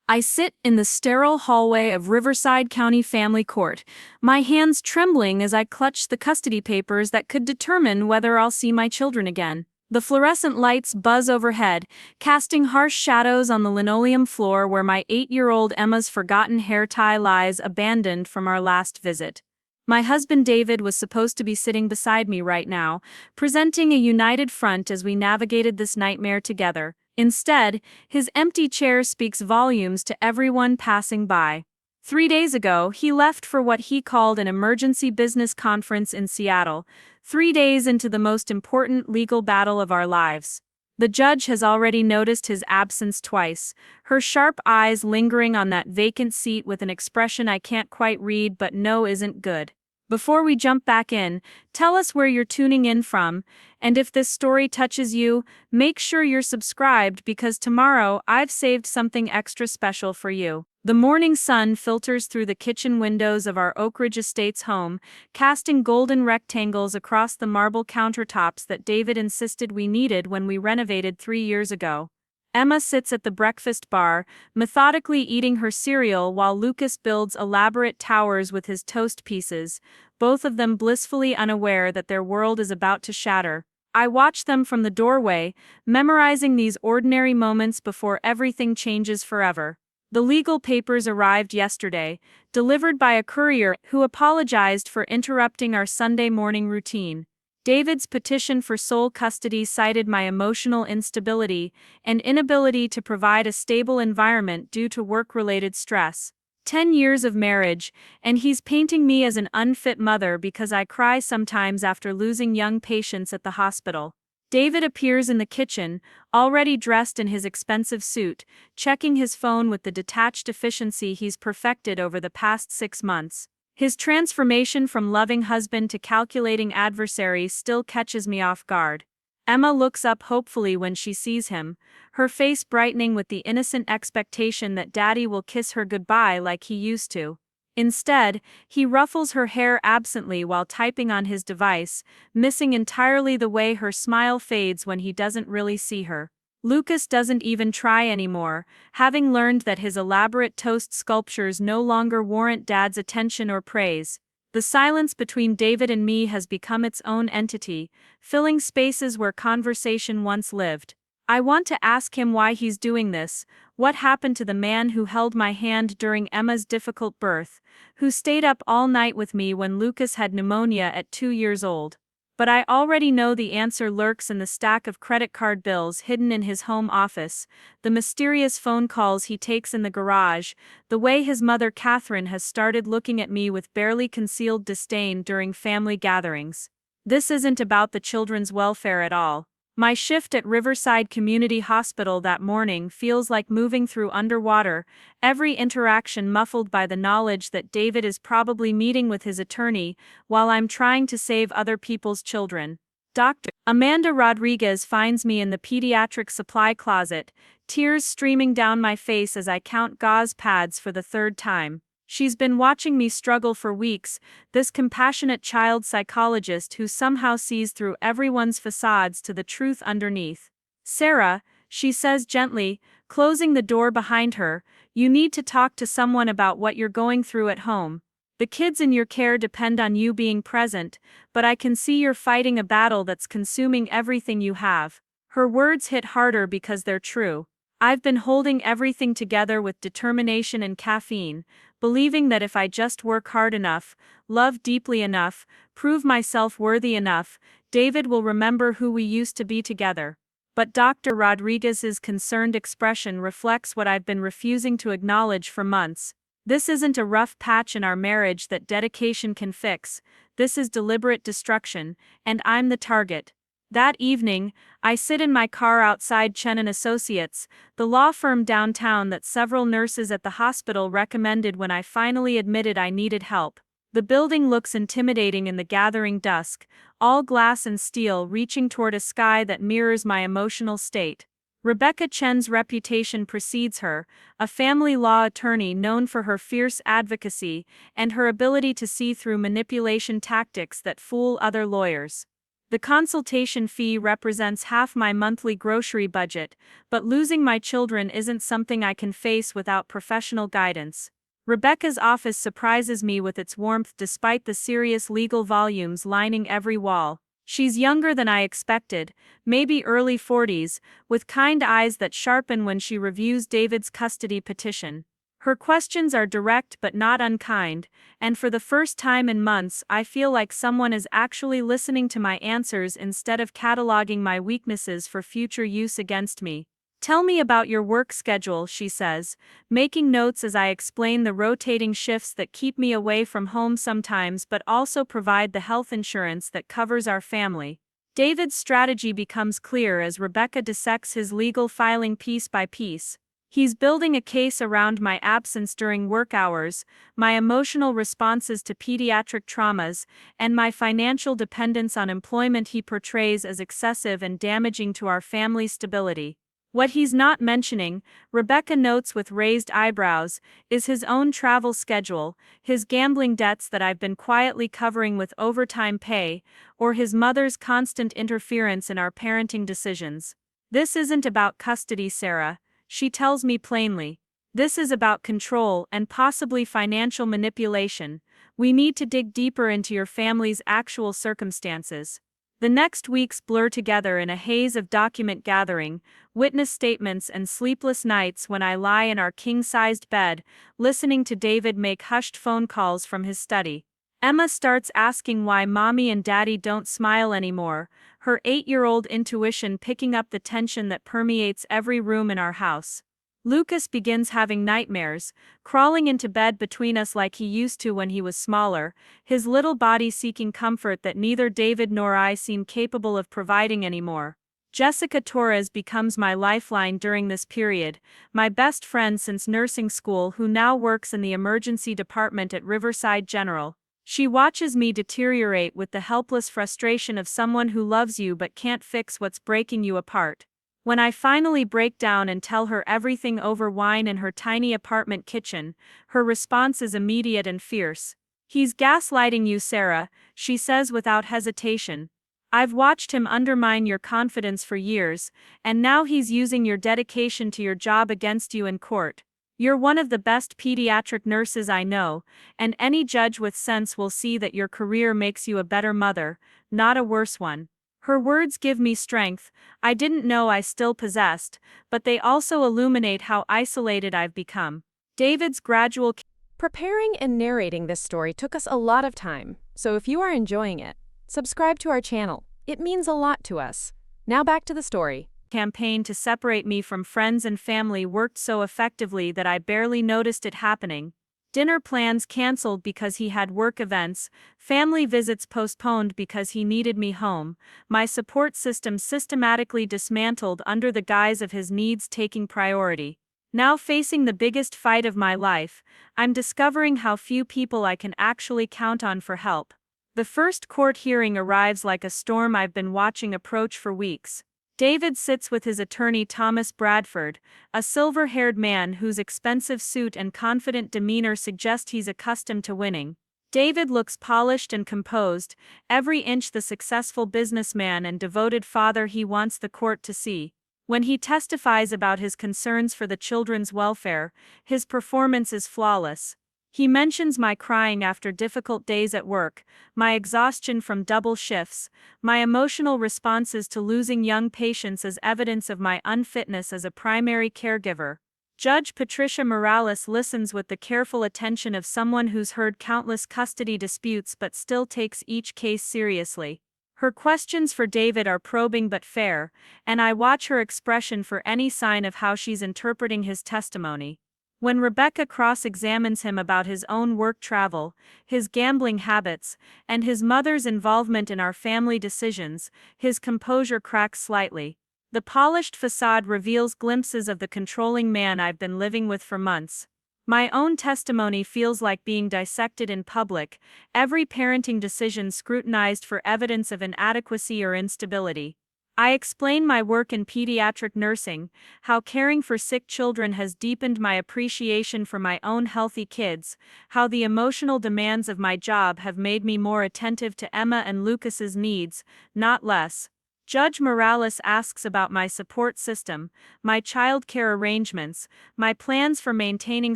I sit in the sterile hallway of Riverside County Family Court, my hands trembling as I clutch the custody papers that could determine whether I'll see my children again. The fluorescent lights buzz overhead, casting harsh shadows on the linoleum floor where my 8-year-old Emma's forgotten hair tie lies abandoned from our last visit. My husband David was supposed to be sitting beside me right now, presenting a united front as we navigated this nightmare together. Instead, his empty chair speaks volumes to everyone passing by. 3 days ago, he left for what he called an emergency business conference in Seattle, 3 days into the most important legal battle of our lives. The judge has already noticed his absence twice, her sharp eyes lingering on that vacant seat with an expression I can't quite read but know isn't good. Before we jump back in, tell us where you're tuning in from, and if this story touches you, make sure you're subscribed because tomorrow I've saved something extra special for you. The morning sun filters through the kitchen windows of our Oakridge Estates home, casting golden rectangles across the marble countertops that David insisted we needed when we renovated 3 years ago. Emma sits at the breakfast bar, methodically eating her cereal while Lucas builds elaborate towers with his toast pieces, both of them blissfully unaware that their world is about to shatter. I watch them from the doorway, memorizing these ordinary moments before everything changes forever. The legal papers arrived yesterday, delivered by a courier who apologized for interrupting our Sunday morning routine. David's petition for sole custody cited my emotional instability and inability to provide a stable environment due to work-related stress. 10 years of marriage, and he's painting me as an unfit mother because I cry sometimes after losing young patients at the hospital. David appears in the kitchen, already dressed in his expensive suit, checking his phone with the detached efficiency he's perfected over the past 6 months. His transformation from loving husband to calculating adversary still catches me off guard. Emma looks up hopefully when she sees him, her face brightening with the innocent expectation that Daddy will kiss her goodbye like he used to. Instead, he ruffles her hair absently while typing on his device, missing entirely the way her smile fades when he doesn't really see her. Lucas doesn't even try anymore, having learned that his elaborate toast sculptures no longer warrant Dad's attention or praise. The silence between David and me has become its own entity, filling spaces where conversation once lived. I want to ask him why he's doing this, what happened to the man who held my hand during Emma's difficult birth, who stayed up all night with me when Lucas had pneumonia at 2 years old. But I already know the answer lurks in the stack of credit card bills hidden in his home office, the mysterious phone calls he takes in the garage, the way his mother Catherine has started looking at me with barely concealed disdain during family gatherings. This isn't about the children's welfare at all. My shift at Riverside Community Hospital that morning feels like moving through underwater, every interaction muffled by the knowledge that David is probably meeting with his attorney while I'm trying to save other people's children. Dr. Amanda Rodriguez finds me in the pediatric supply closet, tears streaming down my face as I count gauze pads for the 3rd time. She's been watching me struggle for weeks, this compassionate child psychologist who somehow sees through everyone's facades to the truth underneath. "Sarah," she says gently, closing the door behind her, "you need to talk to someone about what you're going through at home. The kids in your care depend on you being present, but I can see you're fighting a battle that's consuming everything you have." Her words hit harder because they're true. I've been holding everything together with determination and caffeine, believing that if I just work hard enough, love deeply enough, prove myself worthy enough, David will remember who we used to be together. But Dr. Rodriguez's concerned expression reflects what I've been refusing to acknowledge for months. This isn't a rough patch in our marriage that dedication can fix, this is deliberate destruction, and I'm the target. That evening, I sit in my car outside Chen & Associates, the law firm downtown that several nurses at the hospital recommended when I finally admitted I needed help. The building looks intimidating in the gathering dusk, all glass and steel reaching toward a sky that mirrors my emotional state. Rebecca Chen's reputation precedes her, a family law attorney known for her fierce advocacy and her ability to see through manipulation tactics that fool other lawyers. The consultation fee represents half my monthly grocery budget, but losing my children isn't something I can face without professional guidance. Rebecca's office surprises me with its warmth despite the serious legal volumes lining every wall. She's younger than I expected, maybe early 40s, with kind eyes that sharpen when she reviews David's custody petition. Her questions are direct but not unkind, and for the first time in months I feel like someone is actually listening to my answers instead of cataloging my weaknesses for future use against me. "Tell me about your work schedule," she says, making notes as I explain the rotating shifts that keep me away from home sometimes but also provide the health insurance that covers our family. David's strategy becomes clear as Rebecca dissects his legal filing piece by piece. He's building a case around my absence during work hours, my emotional responses to pediatric traumas, and my financial dependence on employment he portrays as excessive and damaging to our family stability. What he's not mentioning, Rebecca notes with raised eyebrows, is his own travel schedule, his gambling debts that I've been quietly covering with overtime pay, or his mother's constant interference in our parenting decisions. "This isn't about custody, Sarah," she tells me plainly. "This is about control and possibly financial manipulation. We need to dig deeper into your family's actual circumstances." The next weeks blur together in a haze of document gathering, witness statements, and sleepless nights when I lie in our king-sized bed, listening to David make hushed phone calls from his study. Emma starts asking why Mommy and Daddy don't smile anymore, her 8-year-old intuition picking up the tension that permeates every room in our house. Lucas begins having nightmares, crawling into bed between us like he used to when he was smaller, his little body seeking comfort that neither David nor I seem capable of providing anymore. Jessica Torres becomes my lifeline during this period, my best friend since nursing school who now works in the emergency department at Riverside General. She watches me deteriorate with the helpless frustration of someone who loves you but can't fix what's breaking you apart. When I finally break down and tell her everything over wine in her tiny apartment kitchen, her response is immediate and fierce. "He's gaslighting you, Sarah," she says without hesitation. "I've watched him undermine your confidence for years, and now he's using your dedication to your job against you in court. You're one of the best pediatric nurses I know, and any judge with sense will see that your career makes you a better mother, not a worse one." Her words give me strength I didn't know I still possessed, but they also illuminate how isolated I've become. David's gradual Preparing and narrating this story took us a lot of time, so if you are enjoying it, subscribe to our channel. It means a lot to us. Now back to the story. Campaign to separate me from friends and family worked so effectively that I barely noticed it happening. Dinner plans canceled because he had work events, family visits postponed because he needed me home, my support system systematically dismantled under the guise of his needs taking priority. Now facing the biggest fight of my life, I'm discovering how few people I can actually count on for help. The first court hearing arrives like a storm I've been watching approach for weeks. David sits with his attorney Thomas Bradford, a silver-haired man whose expensive suit and confident demeanor suggest he's accustomed to winning. David looks polished and composed, every inch the successful businessman and devoted father he wants the court to see. When he testifies about his concerns for the children's welfare, his performance is flawless. He mentions my crying after difficult days at work, my exhaustion from double shifts, my emotional responses to losing young patients as evidence of my unfitness as a primary caregiver. Judge Patricia Morales listens with the careful attention of someone who's heard countless custody disputes but still takes each case seriously. Her questions for David are probing but fair, and I watch her expression for any sign of how she's interpreting his testimony. When Rebecca cross-examines him about his own work travel, his gambling habits, and his mother's involvement in our family decisions, his composure cracks slightly. The polished facade reveals glimpses of the controlling man I've been living with for months. My own testimony feels like being dissected in public, every parenting decision scrutinized for evidence of inadequacy or instability. I explain my work in pediatric nursing, how caring for sick children has deepened my appreciation for my own healthy kids, how the emotional demands of my job have made me more attentive to Emma and Lucas's needs, not less. Judge Morales asks about my support system, my child care arrangements, my plans for maintaining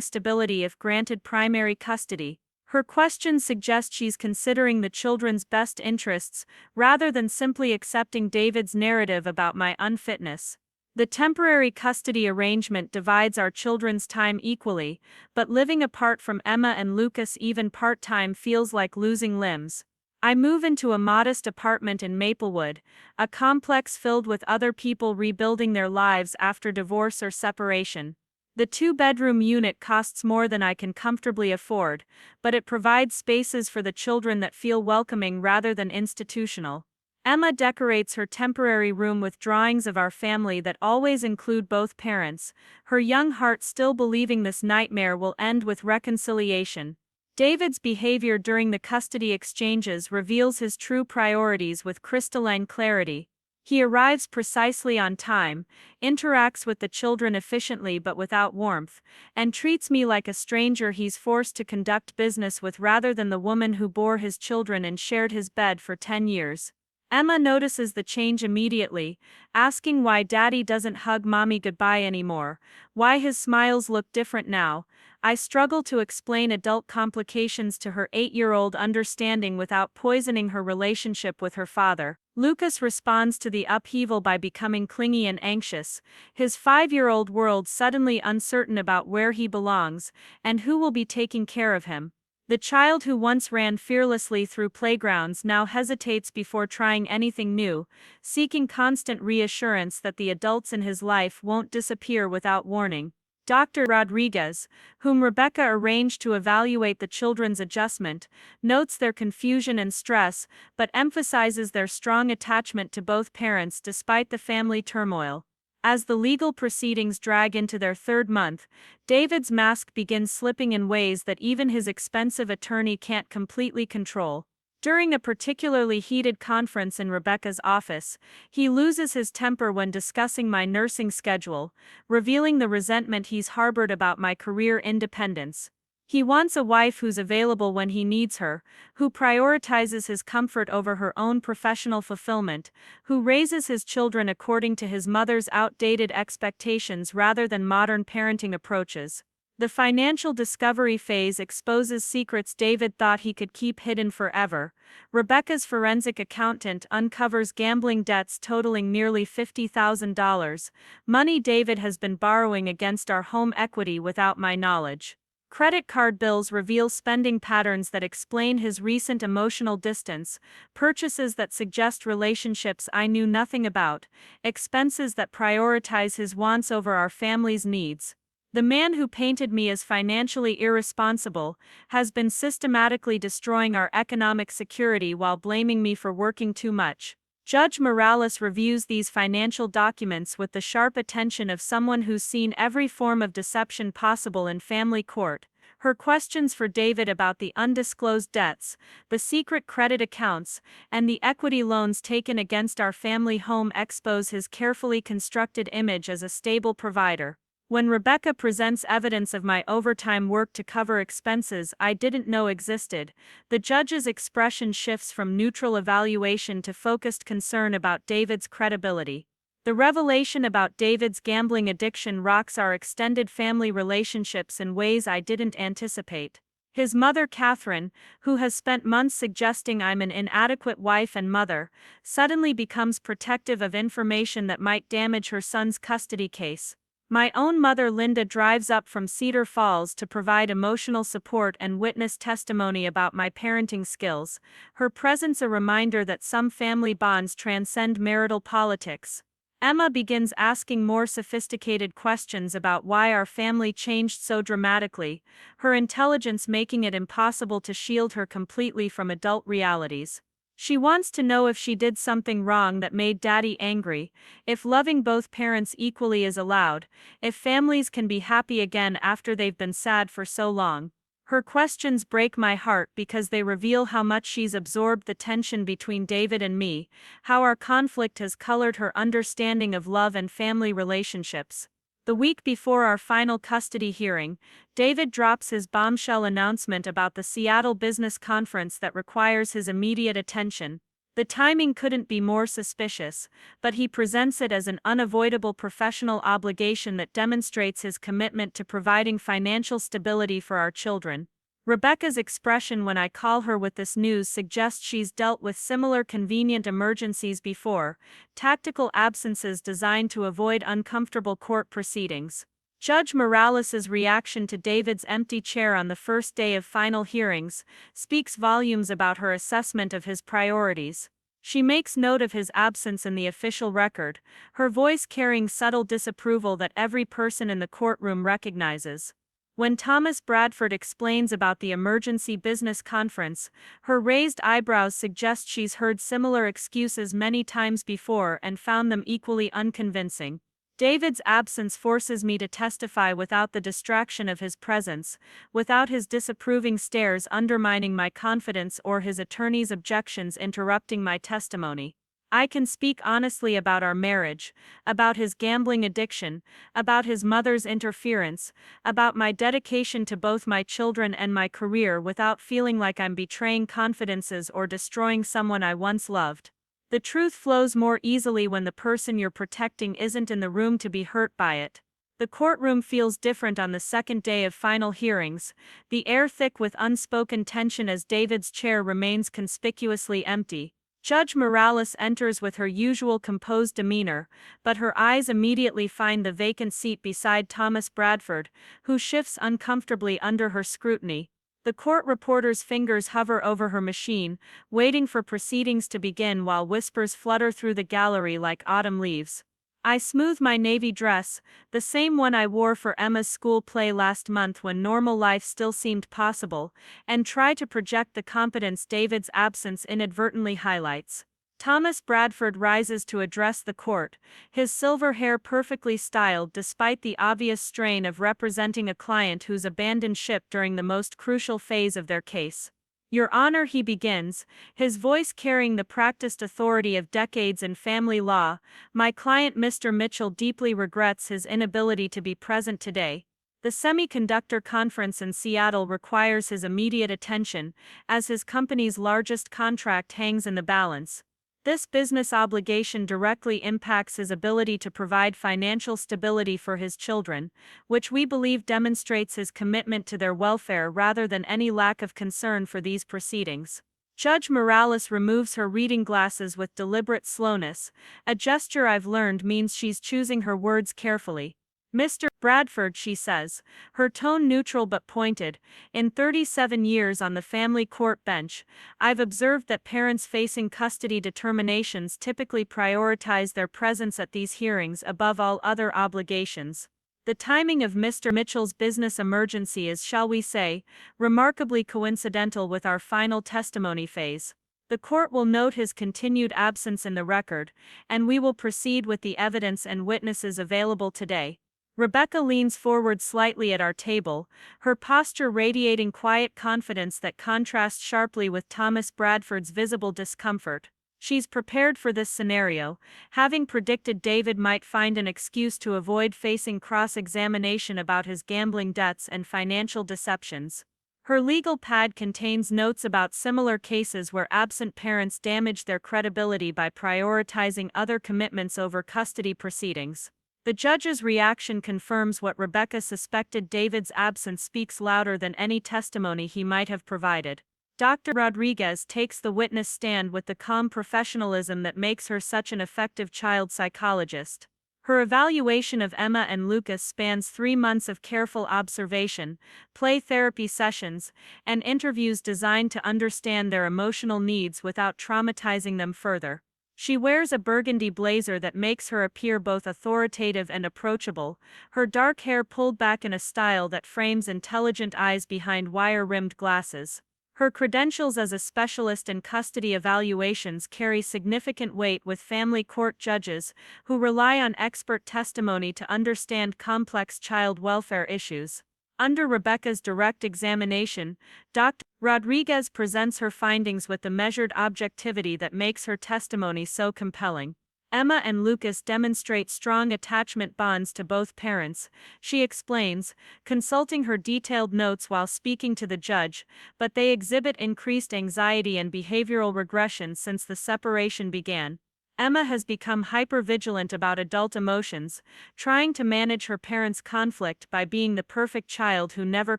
stability if granted primary custody. Her questions suggest she's considering the children's best interests, rather than simply accepting David's narrative about my unfitness. The temporary custody arrangement divides our children's time equally, but living apart from Emma and Lucas even part-time feels like losing limbs. I move into a modest apartment in Maplewood, a complex filled with other people rebuilding their lives after divorce or separation. The two-bedroom unit costs more than I can comfortably afford, but it provides spaces for the children that feel welcoming rather than institutional. Emma decorates her temporary room with drawings of our family that always include both parents, her young heart still believing this nightmare will end with reconciliation. David's behavior during the custody exchanges reveals his true priorities with crystalline clarity. He arrives precisely on time, interacts with the children efficiently but without warmth, and treats me like a stranger he's forced to conduct business with rather than the woman who bore his children and shared his bed for 10 years. Emma notices the change immediately, asking why Daddy doesn't hug Mommy goodbye anymore, why his smiles look different now. I struggle to explain adult complications to her 8-year-old understanding without poisoning her relationship with her father. Lucas responds to the upheaval by becoming clingy and anxious, his 5-year-old world suddenly uncertain about where he belongs and who will be taking care of him. The child who once ran fearlessly through playgrounds now hesitates before trying anything new, seeking constant reassurance that the adults in his life won't disappear without warning. Dr. Rodriguez, whom Rebecca arranged to evaluate the children's adjustment, notes their confusion and stress, but emphasizes their strong attachment to both parents despite the family turmoil. As the legal proceedings drag into their third month, David's mask begins slipping in ways that even his expensive attorney can't completely control. During a particularly heated conference in Rebecca's office, he loses his temper when discussing my nursing schedule, revealing the resentment he's harbored about my career independence. He wants a wife who's available when he needs her, who prioritizes his comfort over her own professional fulfillment, who raises his children according to his mother's outdated expectations rather than modern parenting approaches. The financial discovery phase exposes secrets David thought he could keep hidden forever. Rebecca's forensic accountant uncovers gambling debts totaling nearly $50,000, money David has been borrowing against our home equity without my knowledge. Credit card bills reveal spending patterns that explain his recent emotional distance, purchases that suggest relationships I knew nothing about, expenses that prioritize his wants over our family's needs. The man who painted me as financially irresponsible has been systematically destroying our economic security while blaming me for working too much. Judge Morales reviews these financial documents with the sharp attention of someone who's seen every form of deception possible in family court. Her questions for David about the undisclosed debts, the secret credit accounts, and the equity loans taken against our family home expose his carefully constructed image as a stable provider. When Rebecca presents evidence of my overtime work to cover expenses I didn't know existed, the judge's expression shifts from neutral evaluation to focused concern about David's credibility. The revelation about David's gambling addiction rocks our extended family relationships in ways I didn't anticipate. His mother, Catherine, who has spent months suggesting I'm an inadequate wife and mother, suddenly becomes protective of information that might damage her son's custody case. My own mother, Linda, drives up from Cedar Falls to provide emotional support and witness testimony about my parenting skills, her presence a reminder that some family bonds transcend marital politics. Emma begins asking more sophisticated questions about why our family changed so dramatically, her intelligence making it impossible to shield her completely from adult realities. She wants to know if she did something wrong that made Daddy angry, if loving both parents equally is allowed, if families can be happy again after they've been sad for so long. Her questions break my heart because they reveal how much she's absorbed the tension between David and me, how our conflict has colored her understanding of love and family relationships. The week before our final custody hearing, David drops his bombshell announcement about the Seattle business conference that requires his immediate attention. The timing couldn't be more suspicious, but he presents it as an unavoidable professional obligation that demonstrates his commitment to providing financial stability for our children. Rebecca's expression when I call her with this news suggests she's dealt with similar convenient emergencies before, tactical absences designed to avoid uncomfortable court proceedings. Judge Morales's reaction to David's empty chair on the first day of final hearings speaks volumes about her assessment of his priorities. She makes note of his absence in the official record, her voice carrying subtle disapproval that every person in the courtroom recognizes. When Thomas Bradford explains about the emergency business conference, her raised eyebrows suggest she's heard similar excuses many times before and found them equally unconvincing. David's absence forces me to testify without the distraction of his presence, without his disapproving stares undermining my confidence or his attorney's objections interrupting my testimony. I can speak honestly about our marriage, about his gambling addiction, about his mother's interference, about my dedication to both my children and my career without feeling like I'm betraying confidences or destroying someone I once loved. The truth flows more easily when the person you're protecting isn't in the room to be hurt by it. The courtroom feels different on the second day of final hearings, the air thick with unspoken tension as David's chair remains conspicuously empty. Judge Morales enters with her usual composed demeanor, but her eyes immediately find the vacant seat beside Thomas Bradford, who shifts uncomfortably under her scrutiny. The court reporter's fingers hover over her machine, waiting for proceedings to begin while whispers flutter through the gallery like autumn leaves. I smooth my navy dress, the same one I wore for Emma's school play last month when normal life still seemed possible, and try to project the competence David's absence inadvertently highlights. Thomas Bradford rises to address the court, his silver hair perfectly styled despite the obvious strain of representing a client who's abandoned ship during the most crucial phase of their case. Your Honor, he begins, his voice carrying the practiced authority of decades in family law, my client Mr. Mitchell deeply regrets his inability to be present today. The semiconductor conference in Seattle requires his immediate attention, as his company's largest contract hangs in the balance. This business obligation directly impacts his ability to provide financial stability for his children, which we believe demonstrates his commitment to their welfare rather than any lack of concern for these proceedings. Judge Morales removes her reading glasses with deliberate slowness, a gesture I've learned means she's choosing her words carefully. Mr. Bradford, she says, her tone neutral but pointed, in 37 years on the family court bench, I've observed that parents facing custody determinations typically prioritize their presence at these hearings above all other obligations. The timing of Mr. Mitchell's business emergency is, shall we say, remarkably coincidental with our final testimony phase. The court will note his continued absence in the record, and we will proceed with the evidence and witnesses available today. Rebecca leans forward slightly at our table, her posture radiating quiet confidence that contrasts sharply with Thomas Bradford's visible discomfort. She's prepared for this scenario, having predicted David might find an excuse to avoid facing cross-examination about his gambling debts and financial deceptions. Her legal pad contains notes about similar cases where absent parents damaged their credibility by prioritizing other commitments over custody proceedings. The judge's reaction confirms what Rebecca suspected. David's absence speaks louder than any testimony he might have provided. Dr. Rodriguez takes the witness stand with the calm professionalism that makes her such an effective child psychologist. Her evaluation of Emma and Lucas spans 3 months of careful observation, play therapy sessions, and interviews designed to understand their emotional needs without traumatizing them further. She wears a burgundy blazer that makes her appear both authoritative and approachable, her dark hair pulled back in a style that frames intelligent eyes behind wire-rimmed glasses. Her credentials as a specialist in custody evaluations carry significant weight with family court judges, who rely on expert testimony to understand complex child welfare issues. Under Rebecca's direct examination, Dr. Rodriguez presents her findings with the measured objectivity that makes her testimony so compelling. Emma and Lucas demonstrate strong attachment bonds to both parents, she explains, consulting her detailed notes while speaking to the judge, but they exhibit increased anxiety and behavioral regression since the separation began. Emma has become hypervigilant about adult emotions, trying to manage her parents' conflict by being the perfect child who never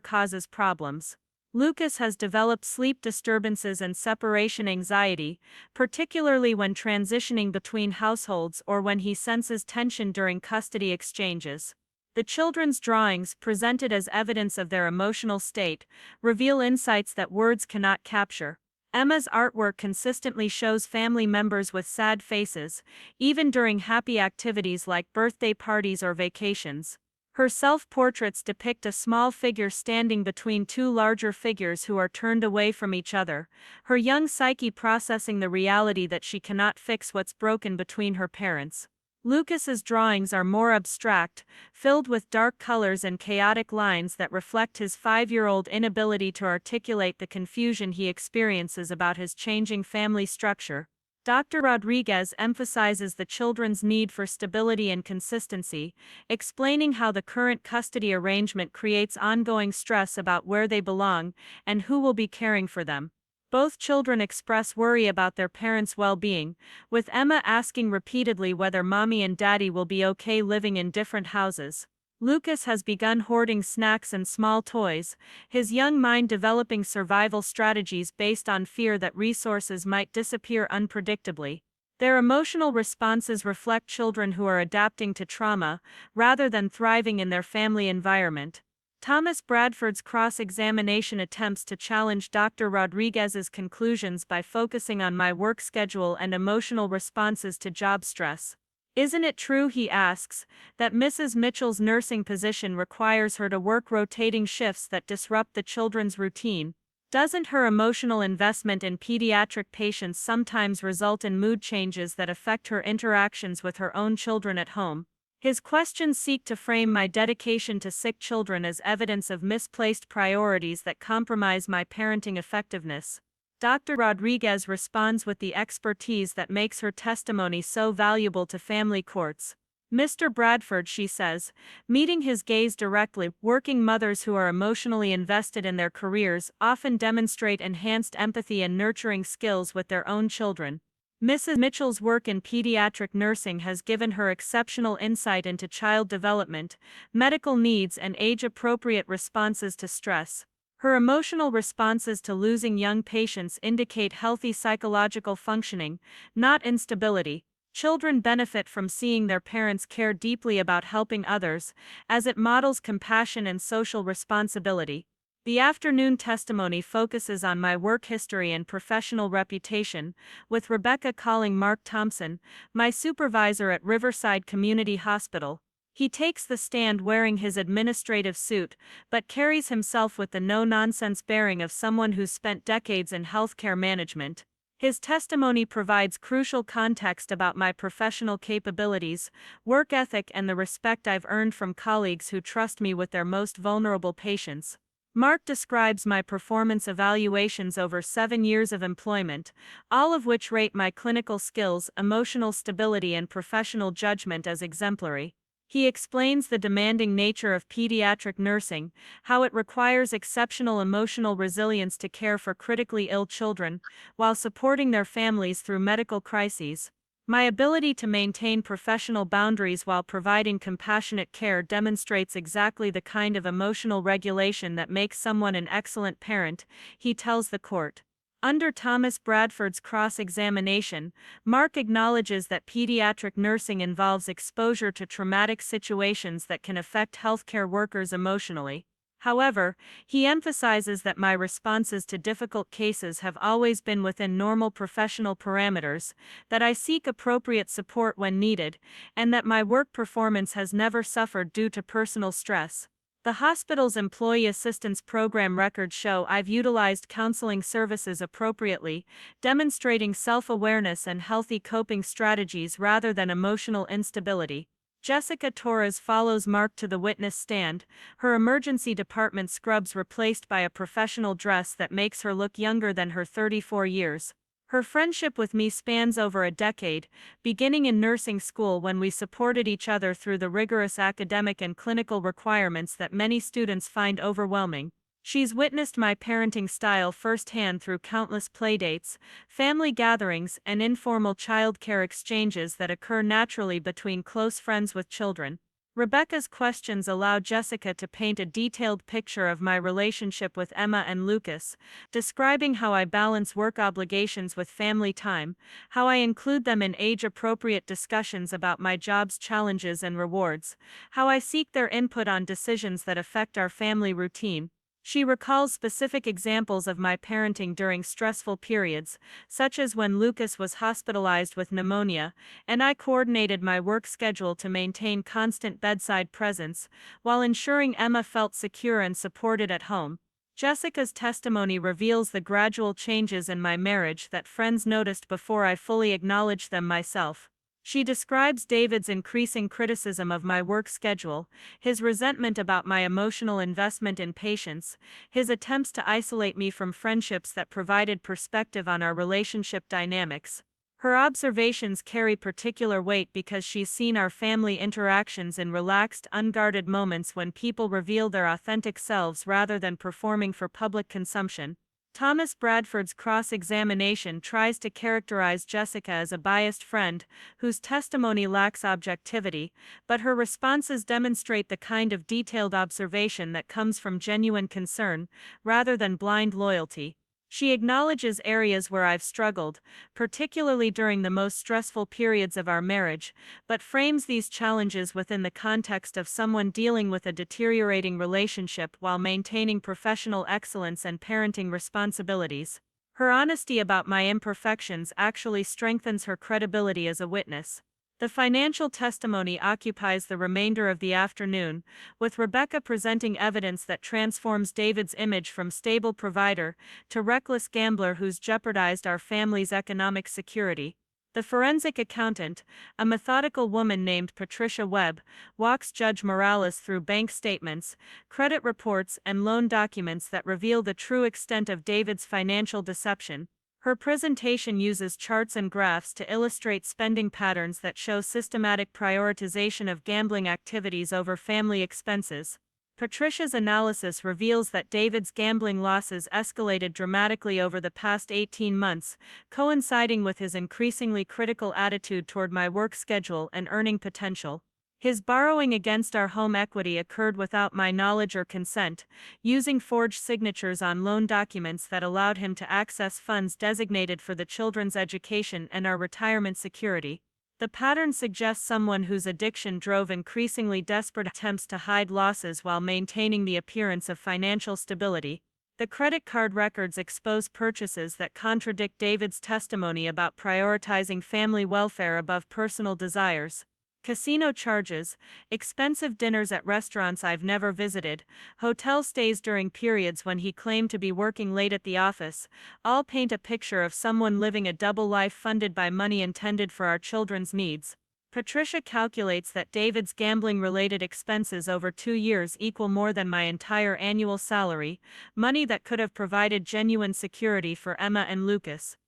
causes problems. Lucas has developed sleep disturbances and separation anxiety, particularly when transitioning between households or when he senses tension during custody exchanges. The children's drawings, presented as evidence of their emotional state, reveal insights that words cannot capture. Emma's artwork consistently shows family members with sad faces, even during happy activities like birthday parties or vacations. Her self-portraits depict a small figure standing between two larger figures who are turned away from each other, her young psyche processing the reality that she cannot fix what's broken between her parents. Lucas's drawings are more abstract, filled with dark colors and chaotic lines that reflect his 5-year-old inability to articulate the confusion he experiences about his changing family structure. Dr. Rodriguez emphasizes the children's need for stability and consistency, explaining how the current custody arrangement creates ongoing stress about where they belong and who will be caring for them. Both children express worry about their parents' well-being, with Emma asking repeatedly whether mommy and daddy will be okay living in different houses. Lucas has begun hoarding snacks and small toys, his young mind developing survival strategies based on fear that resources might disappear unpredictably. Their emotional responses reflect children who are adapting to trauma, rather than thriving in their family environment. Thomas Bradford's cross-examination attempts to challenge Dr. Rodriguez's conclusions by focusing on my work schedule and emotional responses to job stress. Isn't it true, he asks, that Mrs. Mitchell's nursing position requires her to work rotating shifts that disrupt the children's routine? Doesn't her emotional investment in pediatric patients sometimes result in mood changes that affect her interactions with her own children at home? His questions seek to frame my dedication to sick children as evidence of misplaced priorities that compromise my parenting effectiveness. Dr. Rodriguez responds with the expertise that makes her testimony so valuable to family courts. Mr. Bradford, she says, meeting his gaze directly, working mothers who are emotionally invested in their careers often demonstrate enhanced empathy and nurturing skills with their own children. Mrs. Mitchell's work in pediatric nursing has given her exceptional insight into child development, medical needs, and age-appropriate responses to stress. Her emotional responses to losing young patients indicate healthy psychological functioning, not instability. Children benefit from seeing their parents care deeply about helping others, as it models compassion and social responsibility. The afternoon testimony focuses on my work history and professional reputation, with Rebecca calling Mark Thompson, my supervisor at Riverside Community Hospital. He takes the stand wearing his administrative suit, but carries himself with the no-nonsense bearing of someone who's spent decades in healthcare management. His testimony provides crucial context about my professional capabilities, work ethic, and the respect I've earned from colleagues who trust me with their most vulnerable patients. Mark describes my performance evaluations over 7 years of employment, all of which rate my clinical skills, emotional stability, and professional judgment as exemplary. He explains the demanding nature of pediatric nursing, how it requires exceptional emotional resilience to care for critically ill children, while supporting their families through medical crises. My ability to maintain professional boundaries while providing compassionate care demonstrates exactly the kind of emotional regulation that makes someone an excellent parent, he tells the court. Under Thomas Bradford's cross-examination, Mark acknowledges that pediatric nursing involves exposure to traumatic situations that can affect healthcare workers emotionally. However, he emphasizes that my responses to difficult cases have always been within normal professional parameters, that I seek appropriate support when needed, and that my work performance has never suffered due to personal stress. The hospital's employee assistance program records show I've utilized counseling services appropriately, demonstrating self-awareness and healthy coping strategies rather than emotional instability. Jessica Torres follows Mark to the witness stand, her emergency department scrubs replaced by a professional dress that makes her look younger than her 34 years. Her friendship with me spans over a decade, beginning in nursing school when we supported each other through the rigorous academic and clinical requirements that many students find overwhelming. She's witnessed my parenting style firsthand through countless playdates, family gatherings, and informal childcare exchanges that occur naturally between close friends with children. Rebecca's questions allow Jessica to paint a detailed picture of my relationship with Emma and Lucas, describing how I balance work obligations with family time, how I include them in age-appropriate discussions about my job's challenges and rewards, how I seek their input on decisions that affect our family routine. She recalls specific examples of my parenting during stressful periods, such as when Lucas was hospitalized with pneumonia, and I coordinated my work schedule to maintain constant bedside presence, while ensuring Emma felt secure and supported at home. Jessica's testimony reveals the gradual changes in my marriage that friends noticed before I fully acknowledged them myself. She describes David's increasing criticism of my work schedule, his resentment about my emotional investment in patients, his attempts to isolate me from friendships that provided perspective on our relationship dynamics. Her observations carry particular weight because she's seen our family interactions in relaxed, unguarded moments when people reveal their authentic selves rather than performing for public consumption. Thomas Bradford's cross-examination tries to characterize Jessica as a biased friend whose testimony lacks objectivity, but her responses demonstrate the kind of detailed observation that comes from genuine concern, rather than blind loyalty. She acknowledges areas where I've struggled, particularly during the most stressful periods of our marriage, but frames these challenges within the context of someone dealing with a deteriorating relationship while maintaining professional excellence and parenting responsibilities. Her honesty about my imperfections actually strengthens her credibility as a witness. The financial testimony occupies the remainder of the afternoon, with Rebecca presenting evidence that transforms David's image from stable provider to reckless gambler who's jeopardized our family's economic security. The forensic accountant, a methodical woman named Patricia Webb, walks Judge Morales through bank statements, credit reports, and loan documents that reveal the true extent of David's financial deception. Her presentation uses charts and graphs to illustrate spending patterns that show systematic prioritization of gambling activities over family expenses. Patricia's analysis reveals that David's gambling losses escalated dramatically over the past 18 months, coinciding with his increasingly critical attitude toward my work schedule and earning potential. His borrowing against our home equity occurred without my knowledge or consent, using forged signatures on loan documents that allowed him to access funds designated for the children's education and our retirement security. The pattern suggests someone whose addiction drove increasingly desperate attempts to hide losses while maintaining the appearance of financial stability. The credit card records expose purchases that contradict David's testimony about prioritizing family welfare above personal desires. Casino charges, expensive dinners at restaurants I've never visited, hotel stays during periods when he claimed to be working late at the office, all paint a picture of someone living a double life funded by money intended for our children's needs. Patricia calculates that David's gambling-related expenses over 2 years equal more than my entire annual salary, money that could have provided genuine security for Emma and Lucas.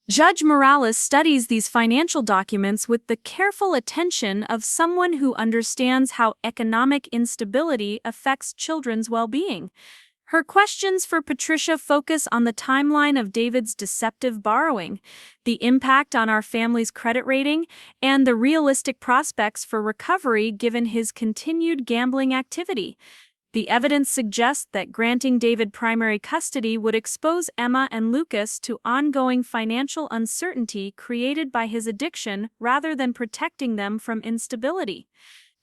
Judge Morales studies these financial documents with the careful attention of someone who understands how economic instability affects children's well-being. Her questions for Patricia focus on the timeline of David's deceptive borrowing, the impact on our family's credit rating, and the realistic prospects for recovery given his continued gambling activity. The evidence suggests that granting David primary custody would expose Emma and Lucas to ongoing financial uncertainty created by his addiction rather than protecting them from instability.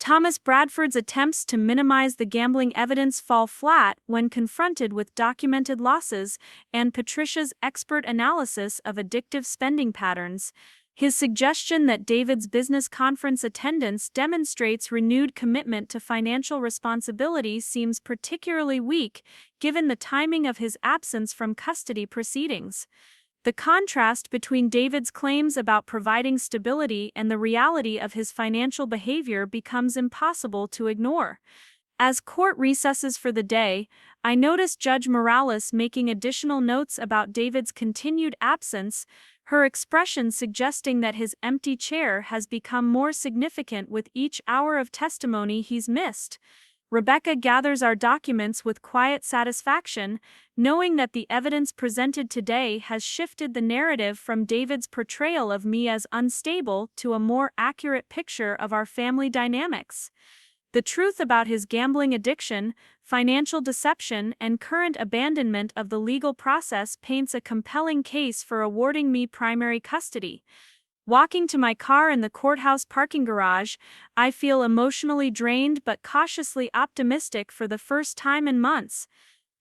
Thomas Bradford's attempts to minimize the gambling evidence fall flat when confronted with documented losses and Patricia's expert analysis of addictive spending patterns. His suggestion that David's business conference attendance demonstrates renewed commitment to financial responsibility seems particularly weak, given the timing of his absence from custody proceedings. The contrast between David's claims about providing stability and the reality of his financial behavior becomes impossible to ignore. As court recesses for the day, I notice Judge Morales making additional notes about David's continued absence, her expression suggesting that his empty chair has become more significant with each hour of testimony he's missed. Rebecca gathers our documents with quiet satisfaction, knowing that the evidence presented today has shifted the narrative from David's portrayal of me as unstable to a more accurate picture of our family dynamics. The truth about his gambling addiction, financial deception, and current abandonment of the legal process paints a compelling case for awarding me primary custody. Walking to my car in the courthouse parking garage, I feel emotionally drained but cautiously optimistic for the first time in months.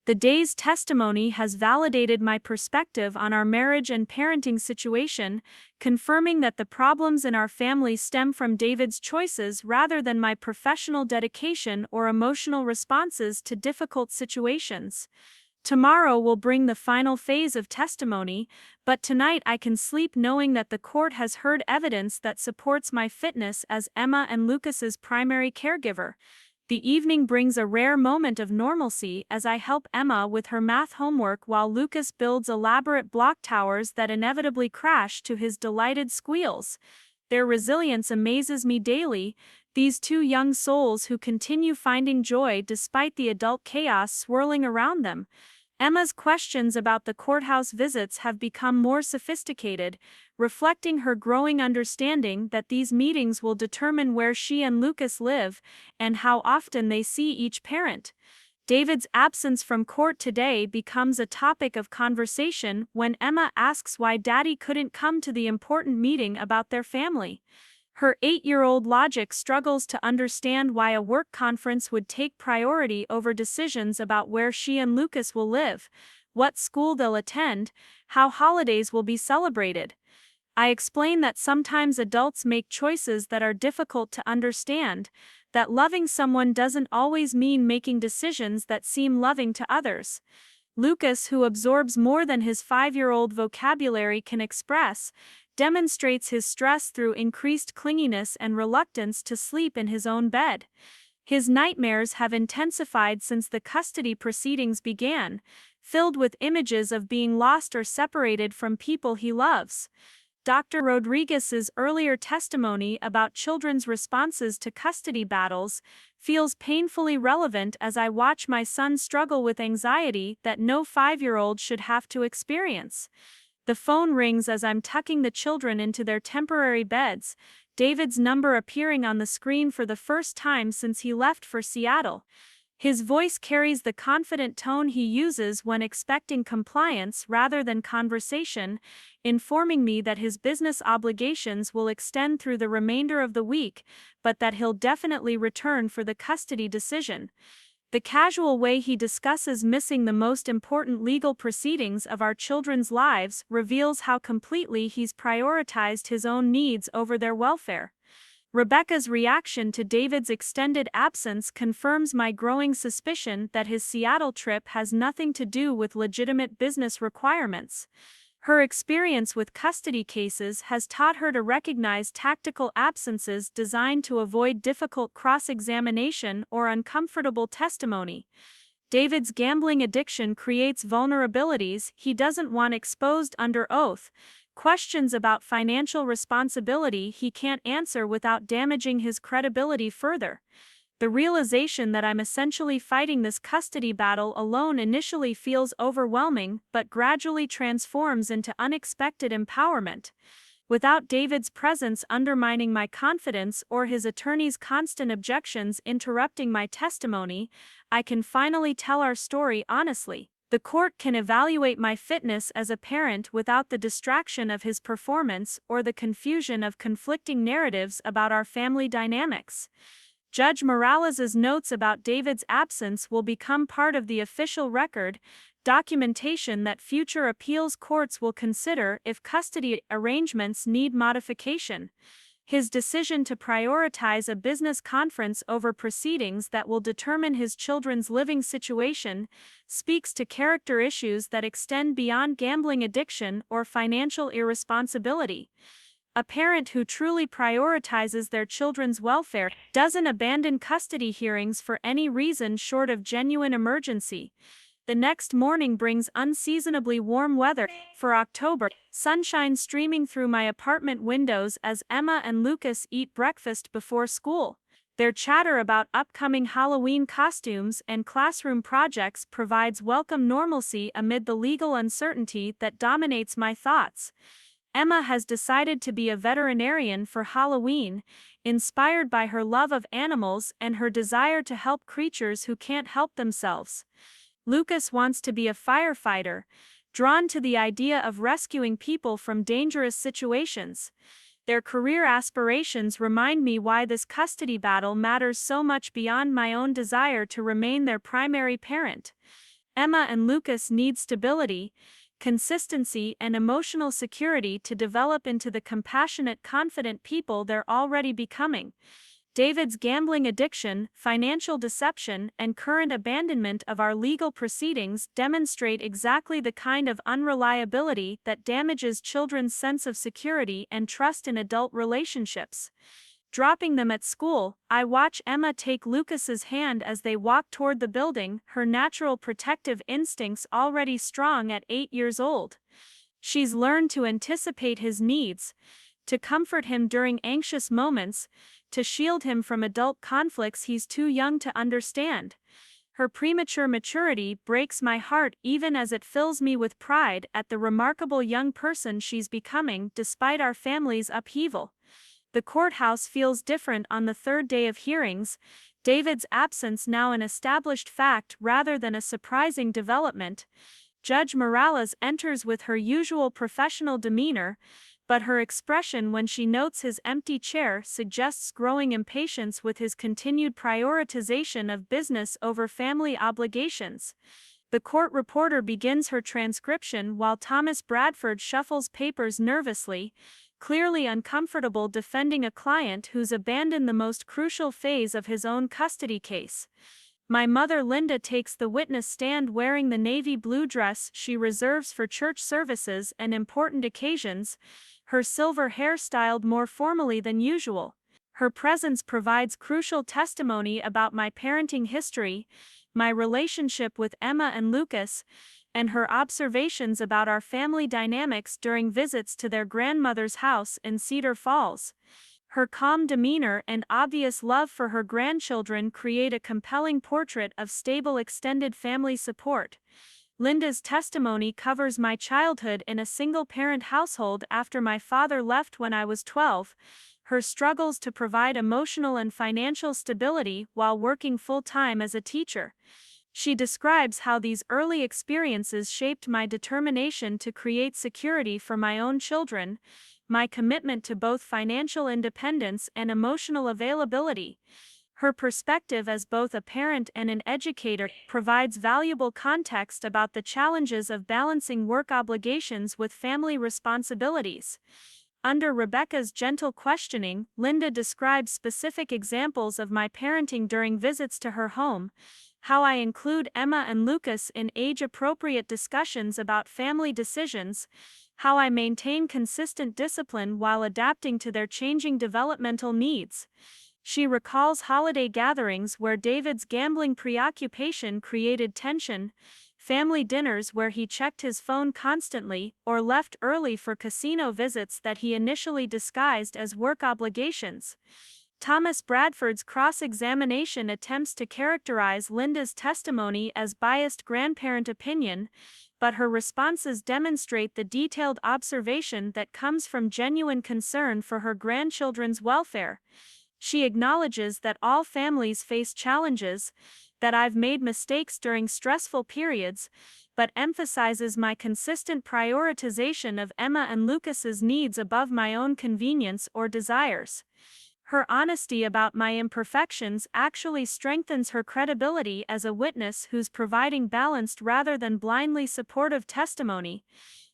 The day's testimony has validated my perspective on our marriage and parenting situation, confirming that the problems in our family stem from David's choices rather than my professional dedication or emotional responses to difficult situations. Tomorrow will bring the final phase of testimony, but tonight I can sleep knowing that the court has heard evidence that supports my fitness as Emma and Lucas's primary caregiver. The evening brings a rare moment of normalcy as I help Emma with her math homework while Lucas builds elaborate block towers that inevitably crash to his delighted squeals. Their resilience amazes me daily, these two young souls who continue finding joy despite the adult chaos swirling around them. Emma's questions about the courthouse visits have become more sophisticated, reflecting her growing understanding that these meetings will determine where she and Lucas live and how often they see each parent. David's absence from court today becomes a topic of conversation when Emma asks why Daddy couldn't come to the important meeting about their family. Her 8-year-old logic struggles to understand why a work conference would take priority over decisions about where she and Lucas will live, what school they'll attend, how holidays will be celebrated. I explain that sometimes adults make choices that are difficult to understand, that loving someone doesn't always mean making decisions that seem loving to others. Lucas, who absorbs more than his 5-year-old vocabulary can express, demonstrates his stress through increased clinginess and reluctance to sleep in his own bed. His nightmares have intensified since the custody proceedings began, filled with images of being lost or separated from people he loves. Dr. Rodriguez's earlier testimony about children's responses to custody battles feels painfully relevant as I watch my son struggle with anxiety that no 5-year-old should have to experience. The phone rings as I'm tucking the children into their temporary beds, David's number appearing on the screen for the first time since he left for Seattle. His voice carries the confident tone he uses when expecting compliance rather than conversation, informing me that his business obligations will extend through the remainder of the week, but that he'll definitely return for the custody decision. The casual way he discusses missing the most important legal proceedings of our children's lives reveals how completely he's prioritized his own needs over their welfare. Rebecca's reaction to David's extended absence confirms my growing suspicion that his Seattle trip has nothing to do with legitimate business requirements. Her experience with custody cases has taught her to recognize tactical absences designed to avoid difficult cross-examination or uncomfortable testimony. David's gambling addiction creates vulnerabilities he doesn't want exposed under oath, questions about financial responsibility he can't answer without damaging his credibility further. The realization that I'm essentially fighting this custody battle alone initially feels overwhelming but gradually transforms into unexpected empowerment. Without David's presence undermining my confidence or his attorney's constant objections interrupting my testimony, I can finally tell our story honestly. The court can evaluate my fitness as a parent without the distraction of his performance or the confusion of conflicting narratives about our family dynamics. Judge Morales's notes about David's absence will become part of the official record, documentation that future appeals courts will consider if custody arrangements need modification. His decision to prioritize a business conference over proceedings that will determine his children's living situation speaks to character issues that extend beyond gambling addiction or financial irresponsibility. A parent who truly prioritizes their children's welfare doesn't abandon custody hearings for any reason short of genuine emergency. The next morning brings unseasonably warm weather for October, sunshine streaming through my apartment windows as Emma and Lucas eat breakfast before school. Their chatter about upcoming Halloween costumes and classroom projects provides welcome normalcy amid the legal uncertainty that dominates my thoughts. Emma has decided to be a veterinarian for Halloween, inspired by her love of animals and her desire to help creatures who can't help themselves. Lucas wants to be a firefighter, drawn to the idea of rescuing people from dangerous situations. Their career aspirations remind me why this custody battle matters so much beyond my own desire to remain their primary parent. Emma and Lucas need stability, consistency, and emotional security to develop into the compassionate, confident people they're already becoming. David's gambling addiction, financial deception, and current abandonment of our legal proceedings demonstrate exactly the kind of unreliability that damages children's sense of security and trust in adult relationships. Dropping them at school, I watch Emma take Lucas's hand as they walk toward the building, her natural protective instincts already strong at 8 years old. She's learned to anticipate his needs, to comfort him during anxious moments, to shield him from adult conflicts he's too young to understand. Her premature maturity breaks my heart even as it fills me with pride at the remarkable young person she's becoming despite our family's upheaval. The courthouse feels different on the third day of hearings, David's absence now an established fact rather than a surprising development. Judge Morales enters with her usual professional demeanor, but her expression when she notes his empty chair suggests growing impatience with his continued prioritization of business over family obligations. The court reporter begins her transcription while Thomas Bradford shuffles papers nervously, clearly uncomfortable defending a client who's abandoned the most crucial phase of his own custody case. My mother Linda takes the witness stand wearing the navy blue dress she reserves for church services and important occasions, her silver hair styled more formally than usual. Her presence provides crucial testimony about my parenting history, my relationship with Emma and Lucas, and her observations about our family dynamics during visits to their grandmother's house in Cedar Falls. Her calm demeanor and obvious love for her grandchildren create a compelling portrait of stable extended family support. Linda's testimony covers my childhood in a single-parent household after my father left when I was 12, her struggles to provide emotional and financial stability while working full-time as a teacher. She describes how these early experiences shaped my determination to create security for my own children, my commitment to both financial independence and emotional availability. Her perspective as both a parent and an educator provides valuable context about the challenges of balancing work obligations with family responsibilities. Under Rebecca's gentle questioning, Linda describes specific examples of my parenting during visits to her home, how I include Emma and Lucas in age-appropriate discussions about family decisions, how I maintain consistent discipline while adapting to their changing developmental needs. She recalls holiday gatherings where David's gambling preoccupation created tension, family dinners where he checked his phone constantly or left early for casino visits that he initially disguised as work obligations. Thomas Bradford's cross-examination attempts to characterize Linda's testimony as biased grandparent opinion, but her responses demonstrate the detailed observation that comes from genuine concern for her grandchildren's welfare. She acknowledges that all families face challenges, that I've made mistakes during stressful periods, but emphasizes my consistent prioritization of Emma and Lucas's needs above my own convenience or desires. Her honesty about my imperfections actually strengthens her credibility as a witness who's providing balanced rather than blindly supportive testimony.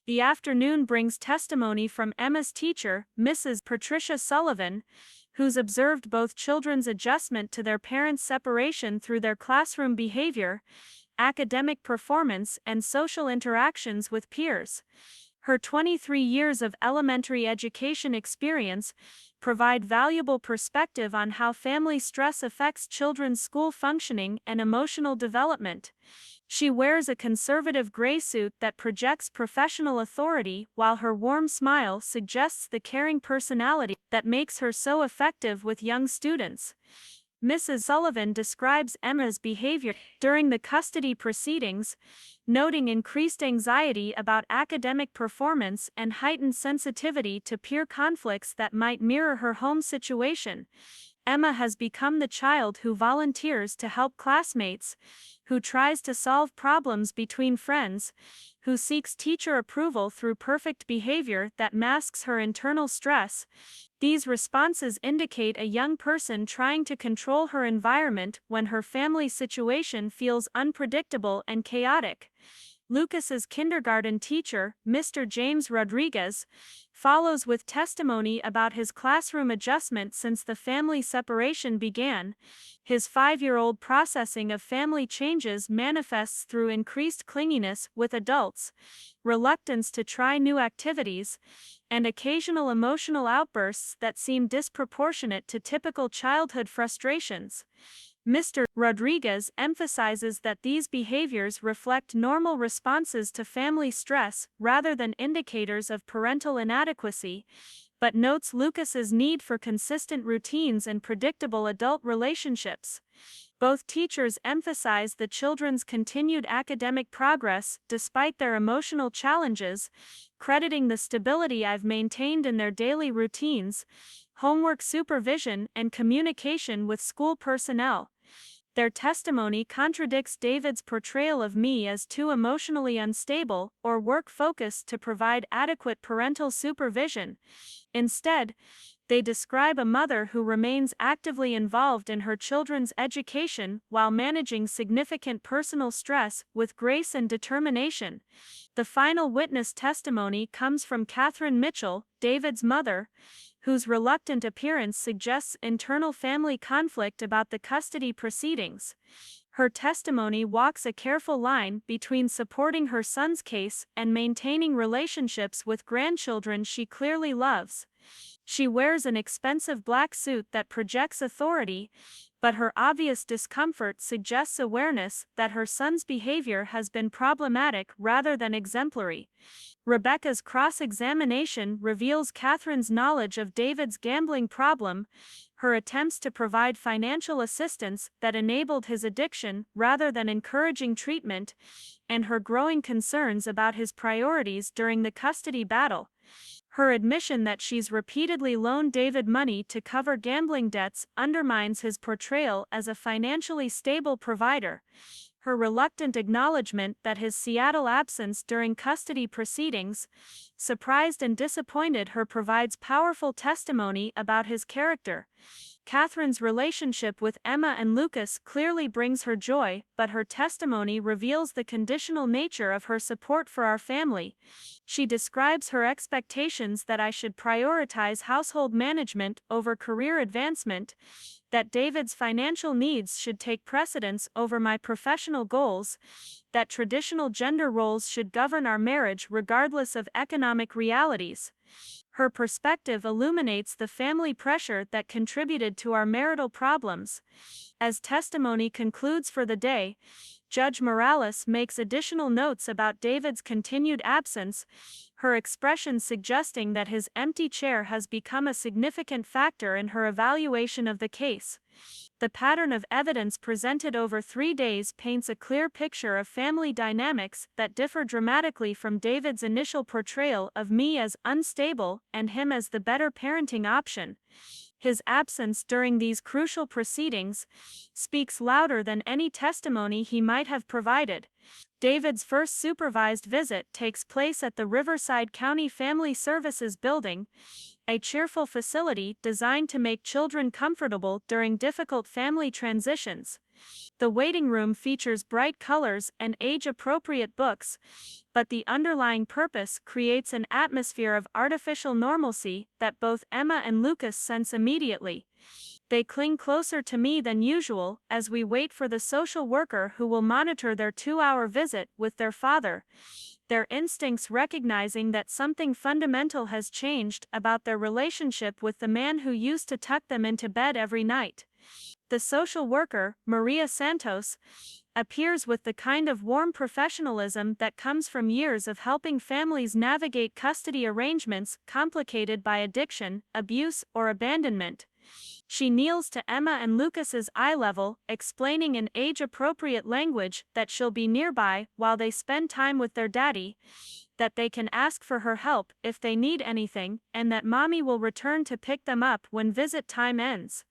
The afternoon brings testimony from Emma's teacher, Mrs. Patricia Sullivan, who's observed both children's adjustment to their parents' separation through their classroom behavior, academic performance, and social interactions with peers. Her 23 years of elementary education experience provide valuable perspective on how family stress affects children's school functioning and emotional development. She wears a conservative gray suit that projects professional authority, while her warm smile suggests the caring personality that makes her so effective with young students. Mrs. Sullivan describes Emma's behavior during the custody proceedings, noting increased anxiety about academic performance and heightened sensitivity to peer conflicts that might mirror her home situation. Emma has become the child who volunteers to help classmates, who tries to solve problems between friends, who seeks teacher approval through perfect behavior that masks her internal stress. These responses indicate a young person trying to control her environment when her family situation feels unpredictable and chaotic. Lucas's kindergarten teacher, Mr. James Rodriguez, follows with testimony about his classroom adjustment since the family separation began. His 5-year-old processing of family changes manifests through increased clinginess with adults, reluctance to try new activities, and occasional emotional outbursts that seem disproportionate to typical childhood frustrations. Mr. Rodriguez emphasizes that these behaviors reflect normal responses to family stress rather than indicators of parental inadequacy, but notes Lucas's need for consistent routines and predictable adult relationships. Both teachers emphasize the children's continued academic progress despite their emotional challenges, crediting the stability I've maintained in their daily routines, homework supervision, and communication with school personnel. Their testimony contradicts David's portrayal of me as too emotionally unstable or work-focused to provide adequate parental supervision. Instead, they describe a mother who remains actively involved in her children's education while managing significant personal stress with grace and determination. The final witness testimony comes from Catherine Mitchell, David's mother, whose reluctant appearance suggests internal family conflict about the custody proceedings. Her testimony walks a careful line between supporting her son's case and maintaining relationships with grandchildren she clearly loves. She wears an expensive black suit that projects authority, but her obvious discomfort suggests awareness that her son's behavior has been problematic rather than exemplary. Rebecca's cross-examination reveals Catherine's knowledge of David's gambling problem, her attempts to provide financial assistance that enabled his addiction rather than encouraging treatment, and her growing concerns about his priorities during the custody battle. Her admission that she's repeatedly loaned David money to cover gambling debts undermines his portrayal as a financially stable provider. Her reluctant acknowledgement that his Seattle absence during custody proceedings surprised and disappointed her provides powerful testimony about his character. Catherine's relationship with Emma and Lucas clearly brings her joy, but her testimony reveals the conditional nature of her support for our family. She describes her expectations that I should prioritize household management over career advancement, that David's financial needs should take precedence over my professional goals, that traditional gender roles should govern our marriage regardless of economic realities. Her perspective illuminates the family pressure that contributed to our marital problems. As testimony concludes for the day, Judge Morales makes additional notes about David's continued absence, her expression suggesting that his empty chair has become a significant factor in her evaluation of the case. The pattern of evidence presented over 3 days paints a clear picture of family dynamics that differ dramatically from David's initial portrayal of me as unstable and him as the better parenting option. His absence during these crucial proceedings speaks louder than any testimony he might have provided. David's first supervised visit takes place at the Riverside County Family Services building, a cheerful facility designed to make children comfortable during difficult family transitions. The waiting room features bright colors and age-appropriate books, but the underlying purpose creates an atmosphere of artificial normalcy that both Emma and Lucas sense immediately. They cling closer to me than usual as we wait for the social worker who will monitor their 2-hour visit with their father, their instincts recognizing that something fundamental has changed about their relationship with the man who used to tuck them into bed every night. The social worker, Maria Santos, appears with the kind of warm professionalism that comes from years of helping families navigate custody arrangements complicated by addiction, abuse, or abandonment. She kneels to Emma and Lucas's eye level, explaining in age-appropriate language that she'll be nearby while they spend time with their daddy, that they can ask for her help if they need anything, and that mommy will return to pick them up when visit time ends.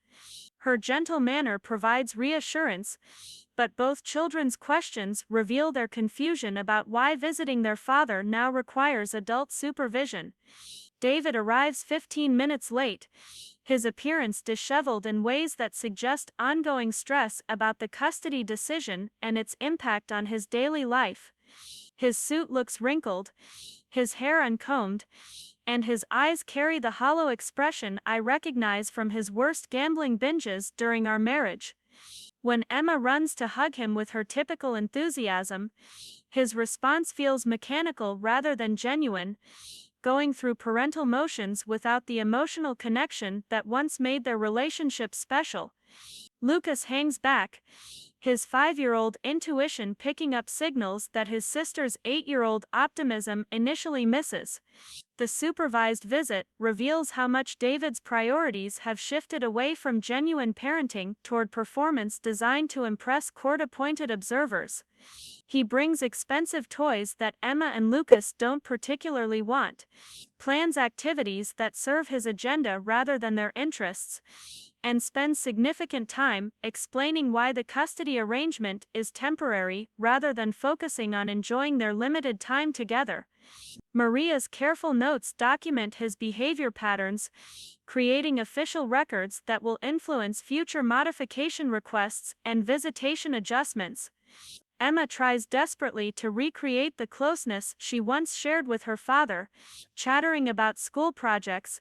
Her gentle manner provides reassurance, but both children's questions reveal their confusion about why visiting their father now requires adult supervision. David arrives 15 minutes late, his appearance disheveled in ways that suggest ongoing stress about the custody decision and its impact on his daily life. His suit looks wrinkled, his hair uncombed, and his eyes carry the hollow expression I recognize from his worst gambling binges during our marriage. When Emma runs to hug him with her typical enthusiasm, his response feels mechanical rather than genuine, going through parental motions without the emotional connection that once made their relationship special. Lucas hangs back, his 5-year-old intuition picking up signals that his sister's 8-year-old optimism initially misses. The supervised visit reveals how much David's priorities have shifted away from genuine parenting toward performance designed to impress court-appointed observers. He brings expensive toys that Emma and Lucas don't particularly want, plans activities that serve his agenda rather than their interests, and spends significant time explaining why the custody arrangement is temporary rather than focusing on enjoying their limited time together. Maria's careful notes document his behavior patterns, creating official records that will influence future modification requests and visitation adjustments. Emma tries desperately to recreate the closeness she once shared with her father, chattering about school projects,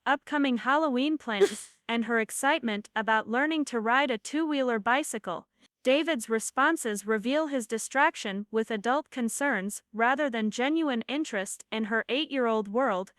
upcoming Halloween plans, and her excitement about learning to ride a 2-wheeler bicycle. David's responses reveal his distraction with adult concerns rather than genuine interest in her 8-year-old world,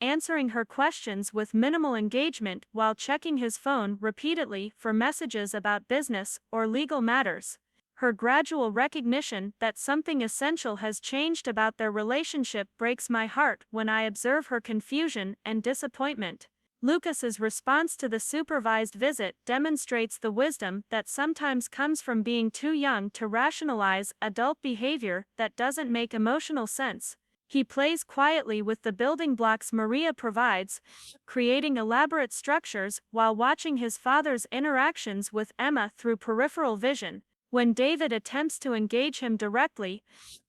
answering her questions with minimal engagement while checking his phone repeatedly for messages about business or legal matters. Her gradual recognition that something essential has changed about their relationship breaks my heart when I observe her confusion and disappointment. Lucas's response to the supervised visit demonstrates the wisdom that sometimes comes from being too young to rationalize adult behavior that doesn't make emotional sense. He plays quietly with the building blocks Maria provides, creating elaborate structures while watching his father's interactions with Emma through peripheral vision. When David attempts to engage him directly,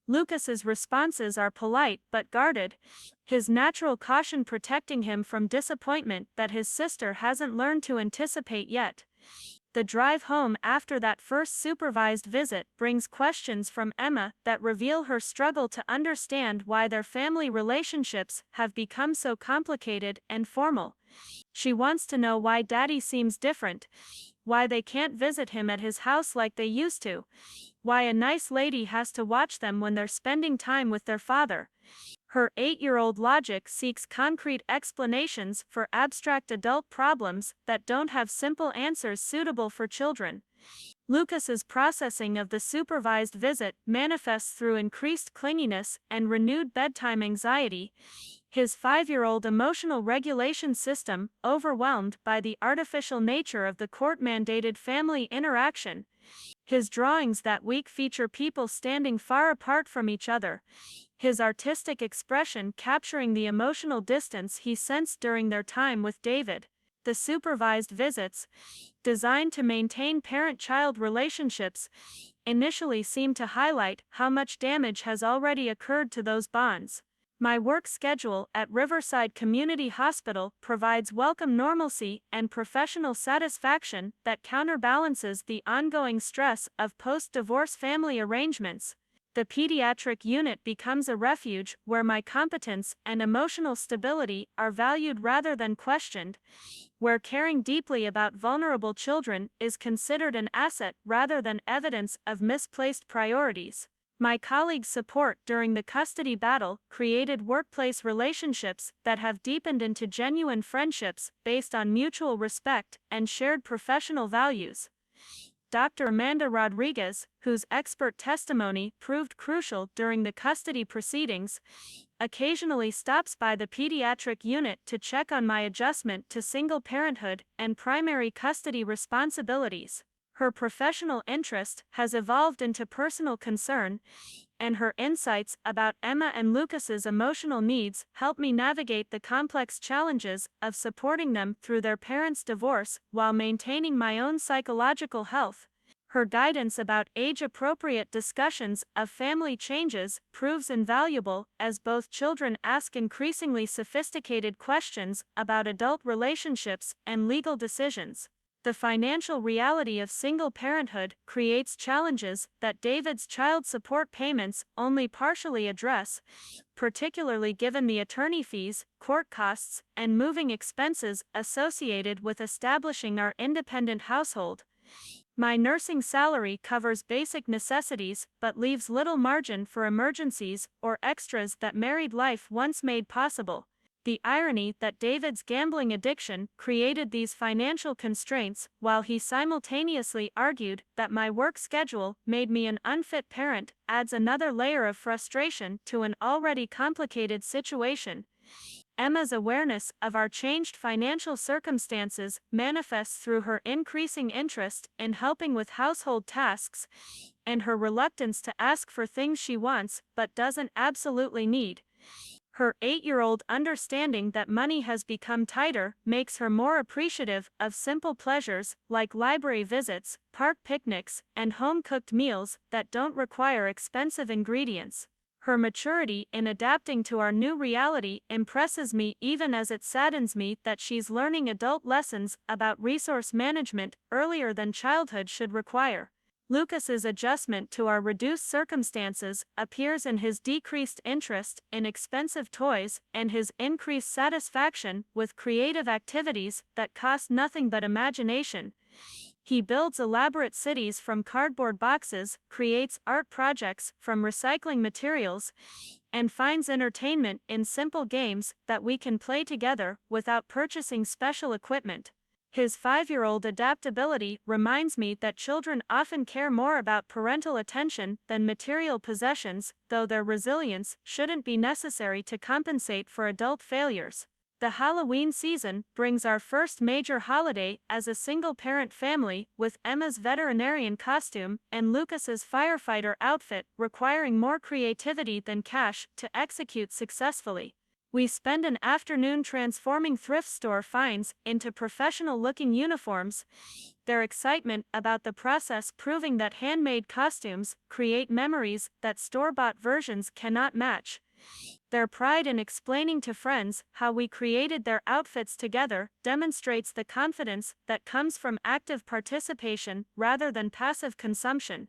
Lucas's responses are polite but guarded, his natural caution protecting him from disappointment that his sister hasn't learned to anticipate yet. The drive home after that first supervised visit brings questions from Emma that reveal her struggle to understand why their family relationships have become so complicated and formal. She wants to know why Daddy seems different, why they can't visit him at his house like they used to, why a nice lady has to watch them when they're spending time with their father. Her 8-year-old logic seeks concrete explanations for abstract adult problems that don't have simple answers suitable for children. Lucas's processing of the supervised visit manifests through increased clinginess and renewed bedtime anxiety, his 5-year-old emotional regulation system overwhelmed by the artificial nature of the court-mandated family interaction. His drawings that week feature people standing far apart from each other, his artistic expression capturing the emotional distance he sensed during their time with David. The supervised visits, designed to maintain parent-child relationships, initially seem to highlight how much damage has already occurred to those bonds. My work schedule at Riverside Community Hospital provides welcome normalcy and professional satisfaction that counterbalances the ongoing stress of post-divorce family arrangements. The pediatric unit becomes a refuge where my competence and emotional stability are valued rather than questioned, where caring deeply about vulnerable children is considered an asset rather than evidence of misplaced priorities. My colleagues' support during the custody battle created workplace relationships that have deepened into genuine friendships based on mutual respect and shared professional values. Dr. Amanda Rodriguez, whose expert testimony proved crucial during the custody proceedings, occasionally stops by the pediatric unit to check on my adjustment to single parenthood and primary custody responsibilities. Her professional interest has evolved into personal concern, and her insights about Emma and Lucas's emotional needs help me navigate the complex challenges of supporting them through their parents' divorce while maintaining my own psychological health. Her guidance about age-appropriate discussions of family changes proves invaluable as both children ask increasingly sophisticated questions about adult relationships and legal decisions. The financial reality of single parenthood creates challenges that David's child support payments only partially address, particularly given the attorney fees, court costs, and moving expenses associated with establishing our independent household. My nursing salary covers basic necessities but leaves little margin for emergencies or extras that married life once made possible. The irony that David's gambling addiction created these financial constraints while he simultaneously argued that my work schedule made me an unfit parent adds another layer of frustration to an already complicated situation. Emma's awareness of our changed financial circumstances manifests through her increasing interest in helping with household tasks and her reluctance to ask for things she wants but doesn't absolutely need. Her 8-year-old understanding that money has become tighter makes her more appreciative of simple pleasures like library visits, park picnics, and home-cooked meals that don't require expensive ingredients. Her maturity in adapting to our new reality impresses me even as it saddens me that she's learning adult lessons about resource management earlier than childhood should require. Lucas's adjustment to our reduced circumstances appears in his decreased interest in expensive toys and his increased satisfaction with creative activities that cost nothing but imagination. He builds elaborate cities from cardboard boxes, creates art projects from recycling materials, and finds entertainment in simple games that we can play together without purchasing special equipment. His 5-year-old adaptability reminds me that children often care more about parental attention than material possessions, though their resilience shouldn't be necessary to compensate for adult failures. The Halloween season brings our first major holiday as a single-parent family, with Emma's veterinarian costume and Lucas's firefighter outfit requiring more creativity than cash to execute successfully. We spend an afternoon transforming thrift store finds into professional-looking uniforms, their excitement about the process proving that handmade costumes create memories that store-bought versions cannot match. Their pride in explaining to friends how we created their outfits together demonstrates the confidence that comes from active participation rather than passive consumption.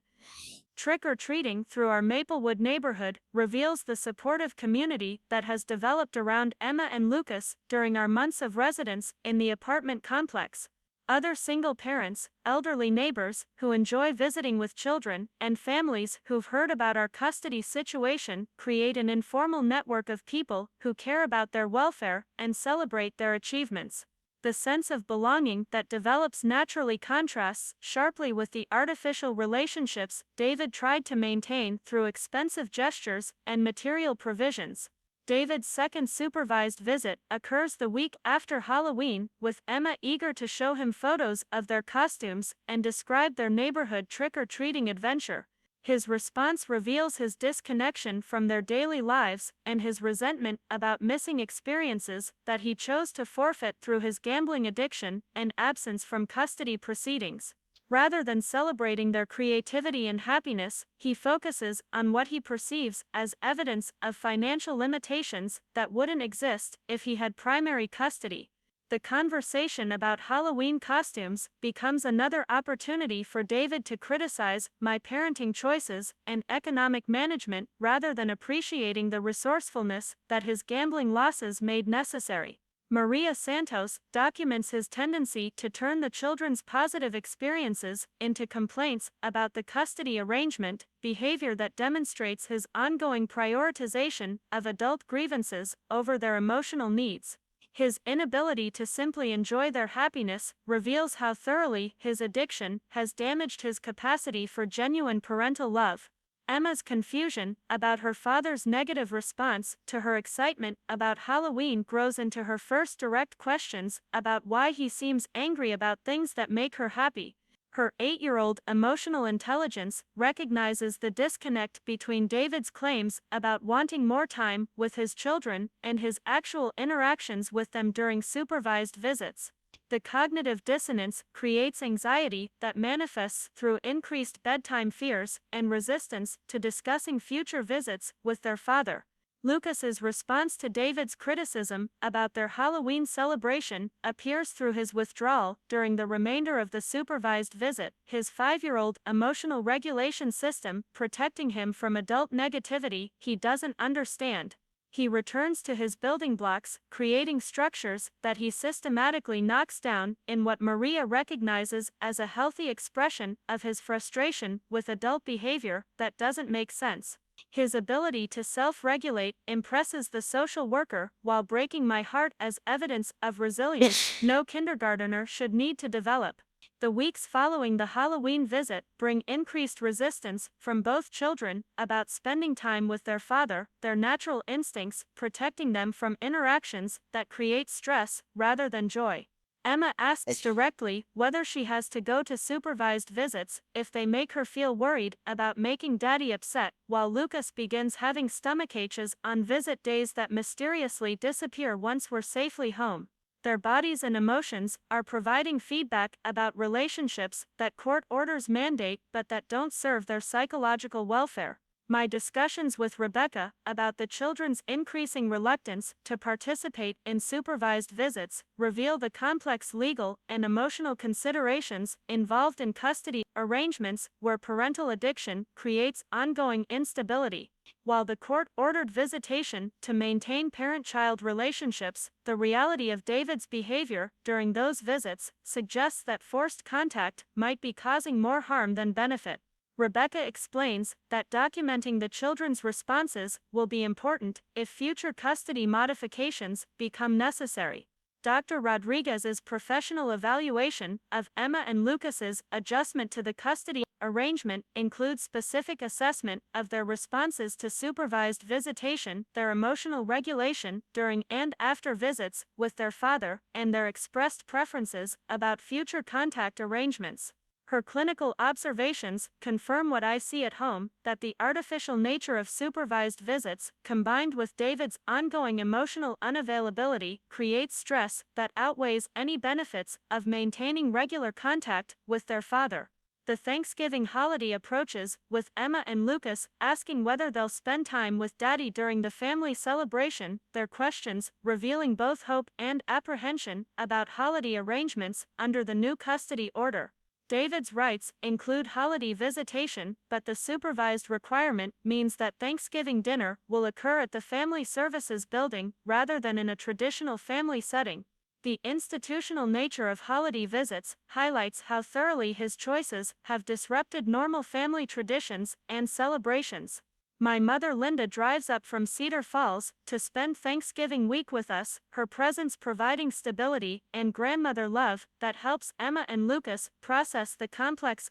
Trick-or-treating through our Maplewood neighborhood reveals the supportive community that has developed around Emma and Lucas during our months of residence in the apartment complex. Other single parents, elderly neighbors who enjoy visiting with children, and families who've heard about our custody situation create an informal network of people who care about their welfare and celebrate their achievements. The sense of belonging that develops naturally contrasts sharply with the artificial relationships David tried to maintain through expensive gestures and material provisions. David's second supervised visit occurs the week after Halloween, with Emma eager to show him photos of their costumes and describe their neighborhood trick-or-treating adventure. His response reveals his disconnection from their daily lives and his resentment about missing experiences that he chose to forfeit through his gambling addiction and absence from custody proceedings. Rather than celebrating their creativity and happiness, he focuses on what he perceives as evidence of financial limitations that wouldn't exist if he had primary custody. The conversation about Halloween costumes becomes another opportunity for David to criticize my parenting choices and economic management rather than appreciating the resourcefulness that his gambling losses made necessary. Maria Santos documents his tendency to turn the children's positive experiences into complaints about the custody arrangement, behavior that demonstrates his ongoing prioritization of adult grievances over their emotional needs. His inability to simply enjoy their happiness reveals how thoroughly his addiction has damaged his capacity for genuine parental love. Emma's confusion about her father's negative response to her excitement about Halloween grows into her first direct questions about why he seems angry about things that make her happy. Her 8-year-old emotional intelligence recognizes the disconnect between David's claims about wanting more time with his children and his actual interactions with them during supervised visits. The cognitive dissonance creates anxiety that manifests through increased bedtime fears and resistance to discussing future visits with their father. Lucas's response to David's criticism about their Halloween celebration appears through his withdrawal during the remainder of the supervised visit, his 5-year-old emotional regulation system protecting him from adult negativity he doesn't understand. He returns to his building blocks, creating structures that he systematically knocks down in what Maria recognizes as a healthy expression of his frustration with adult behavior that doesn't make sense. His ability to self-regulate impresses the social worker while breaking my heart as evidence of resilience no kindergartner should need to develop. The weeks following the Halloween visit bring increased resistance from both children about spending time with their father, their natural instincts protecting them from interactions that create stress rather than joy. Emma asks directly whether she has to go to supervised visits if they make her feel worried about making Daddy upset, while Lucas begins having stomachaches on visit days that mysteriously disappear once we're safely home. Their bodies and emotions are providing feedback about relationships that court orders mandate but that don't serve their psychological welfare. My discussions with Rebecca about the children's increasing reluctance to participate in supervised visits reveal the complex legal and emotional considerations involved in custody arrangements where parental addiction creates ongoing instability. While the court ordered visitation to maintain parent-child relationships, the reality of David's behavior during those visits suggests that forced contact might be causing more harm than benefit. Rebecca explains that documenting the children's responses will be important if future custody modifications become necessary. Dr. Rodriguez's professional evaluation of Emma and Lucas's adjustment to the custody arrangement includes specific assessment of their responses to supervised visitation, their emotional regulation during and after visits with their father, and their expressed preferences about future contact arrangements. Her clinical observations confirm what I see at home, that the artificial nature of supervised visits, combined with David's ongoing emotional unavailability, creates stress that outweighs any benefits of maintaining regular contact with their father. The Thanksgiving holiday approaches, with Emma and Lucas asking whether they'll spend time with Daddy during the family celebration, their questions revealing both hope and apprehension about holiday arrangements under the new custody order. David's rights include holiday visitation, but the supervised requirement means that Thanksgiving dinner will occur at the Family Services building rather than in a traditional family setting. The institutional nature of holiday visits highlights how thoroughly his choices have disrupted normal family traditions and celebrations. My mother Linda drives up from Cedar Falls to spend Thanksgiving week with us, her presence providing stability and grandmother love that helps Emma and Lucas process the complex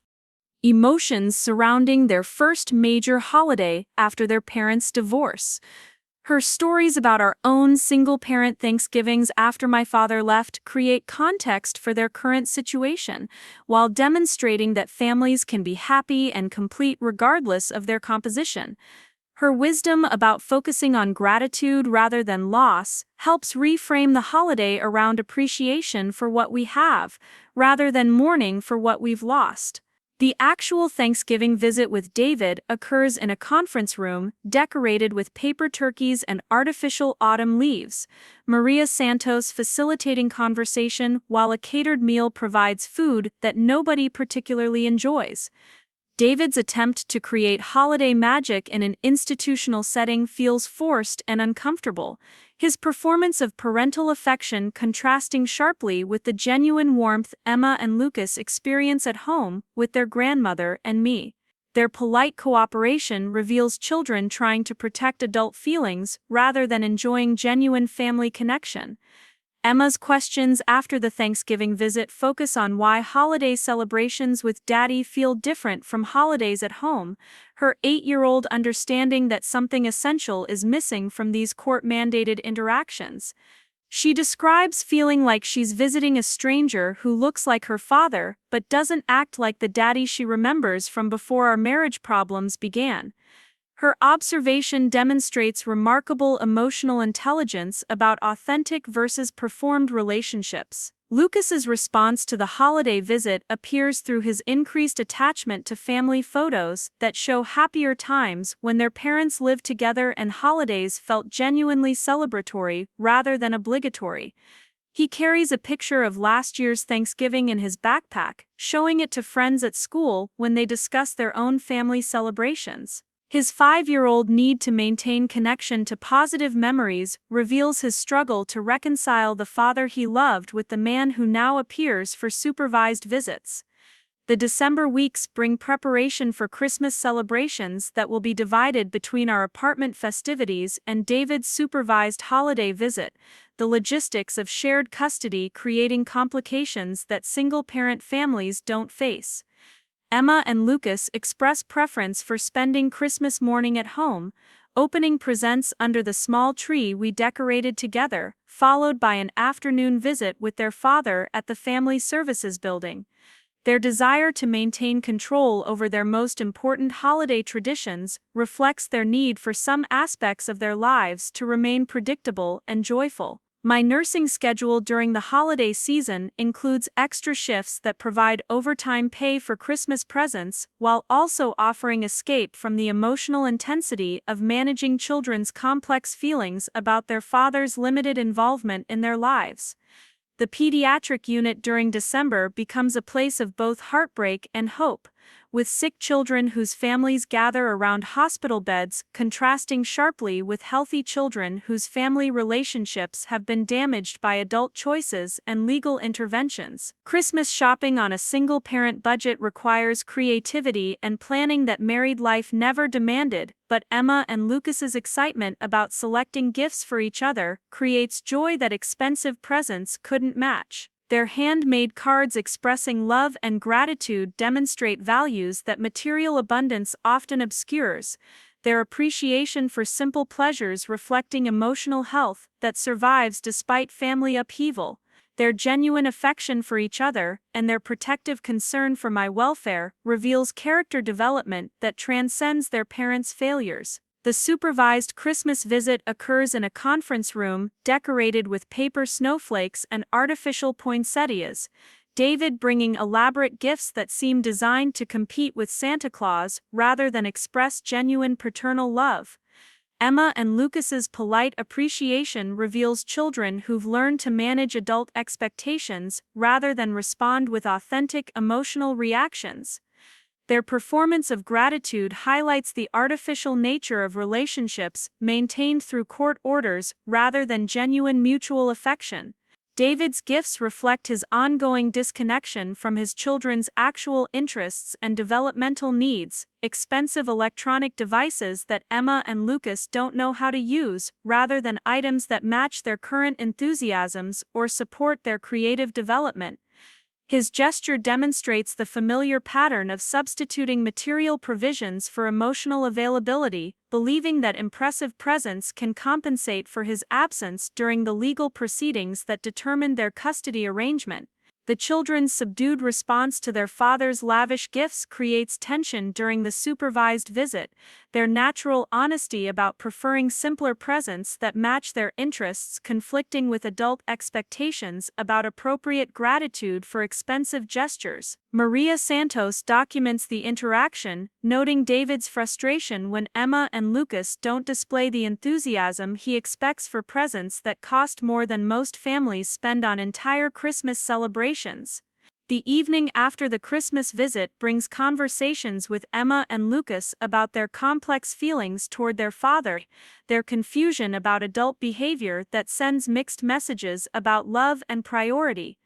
emotions surrounding their first major holiday after their parents' divorce. Her stories about our own single-parent Thanksgivings after my father left create context for their current situation, while demonstrating that families can be happy and complete regardless of their composition. Her wisdom about focusing on gratitude rather than loss helps reframe the holiday around appreciation for what we have, rather than mourning for what we've lost. The actual Thanksgiving visit with David occurs in a conference room decorated with paper turkeys and artificial autumn leaves, Maria Santos facilitating conversation while a catered meal provides food that nobody particularly enjoys. David's attempt to create holiday magic in an institutional setting feels forced and uncomfortable, his performance of parental affection contrasting sharply with the genuine warmth Emma and Lucas experience at home with their grandmother and me. Their polite cooperation reveals children trying to protect adult feelings rather than enjoying genuine family connection. Emma's questions after the Thanksgiving visit focus on why holiday celebrations with Daddy feel different from holidays at home, her 8-year-old understanding that something essential is missing from these court-mandated interactions. She describes feeling like she's visiting a stranger who looks like her father but doesn't act like the daddy she remembers from before our marriage problems began. Her observation demonstrates remarkable emotional intelligence about authentic versus performed relationships. Lucas's response to the holiday visit appears through his increased attachment to family photos that show happier times when their parents lived together and holidays felt genuinely celebratory rather than obligatory. He carries a picture of last year's Thanksgiving in his backpack, showing it to friends at school when they discuss their own family celebrations. His 5-year-old need to maintain connection to positive memories reveals his struggle to reconcile the father he loved with the man who now appears for supervised visits. The December weeks bring preparation for Christmas celebrations that will be divided between our apartment festivities and David's supervised holiday visit, the logistics of shared custody creating complications that single-parent families don't face. Emma and Lucas express preference for spending Christmas morning at home, opening presents under the small tree we decorated together, followed by an afternoon visit with their father at the Family Services Building. Their desire to maintain control over their most important holiday traditions reflects their need for some aspects of their lives to remain predictable and joyful. My nursing schedule during the holiday season includes extra shifts that provide overtime pay for Christmas presents while also offering escape from the emotional intensity of managing children's complex feelings about their father's limited involvement in their lives. The pediatric unit during December becomes a place of both heartbreak and hope, with sick children whose families gather around hospital beds contrasting sharply with healthy children whose family relationships have been damaged by adult choices and legal interventions. Christmas shopping on a single-parent budget requires creativity and planning that married life never demanded, but Emma and Lucas's excitement about selecting gifts for each other creates joy that expensive presents couldn't match. Their handmade cards expressing love and gratitude demonstrate values that material abundance often obscures, their appreciation for simple pleasures reflecting emotional health that survives despite family upheaval. Their genuine affection for each other and their protective concern for my welfare reveals character development that transcends their parents' failures. The supervised Christmas visit occurs in a conference room decorated with paper snowflakes and artificial poinsettias, David bringing elaborate gifts that seem designed to compete with Santa Claus rather than express genuine paternal love. Emma and Lucas's polite appreciation reveals children who've learned to manage adult expectations rather than respond with authentic emotional reactions. Their performance of gratitude highlights the artificial nature of relationships maintained through court orders rather than genuine mutual affection. David's gifts reflect his ongoing disconnection from his children's actual interests and developmental needs, expensive electronic devices that Emma and Lucas don't know how to use, rather than items that match their current enthusiasms or support their creative development. His gesture demonstrates the familiar pattern of substituting material provisions for emotional availability, believing that impressive presents can compensate for his absence during the legal proceedings that determine their custody arrangement. The children's subdued response to their father's lavish gifts creates tension during the supervised visit, Their natural honesty about preferring simpler presents that match their interests conflicting with adult expectations about appropriate gratitude for expensive gestures. Maria Santos documents the interaction, noting David's frustration when Emma and Lucas don't display the enthusiasm he expects for presents that cost more than most families spend on entire Christmas celebrations. The evening after the Christmas visit brings conversations with Emma and Lucas about their complex feelings toward their father, their confusion about adult behavior that sends mixed messages about love and priority.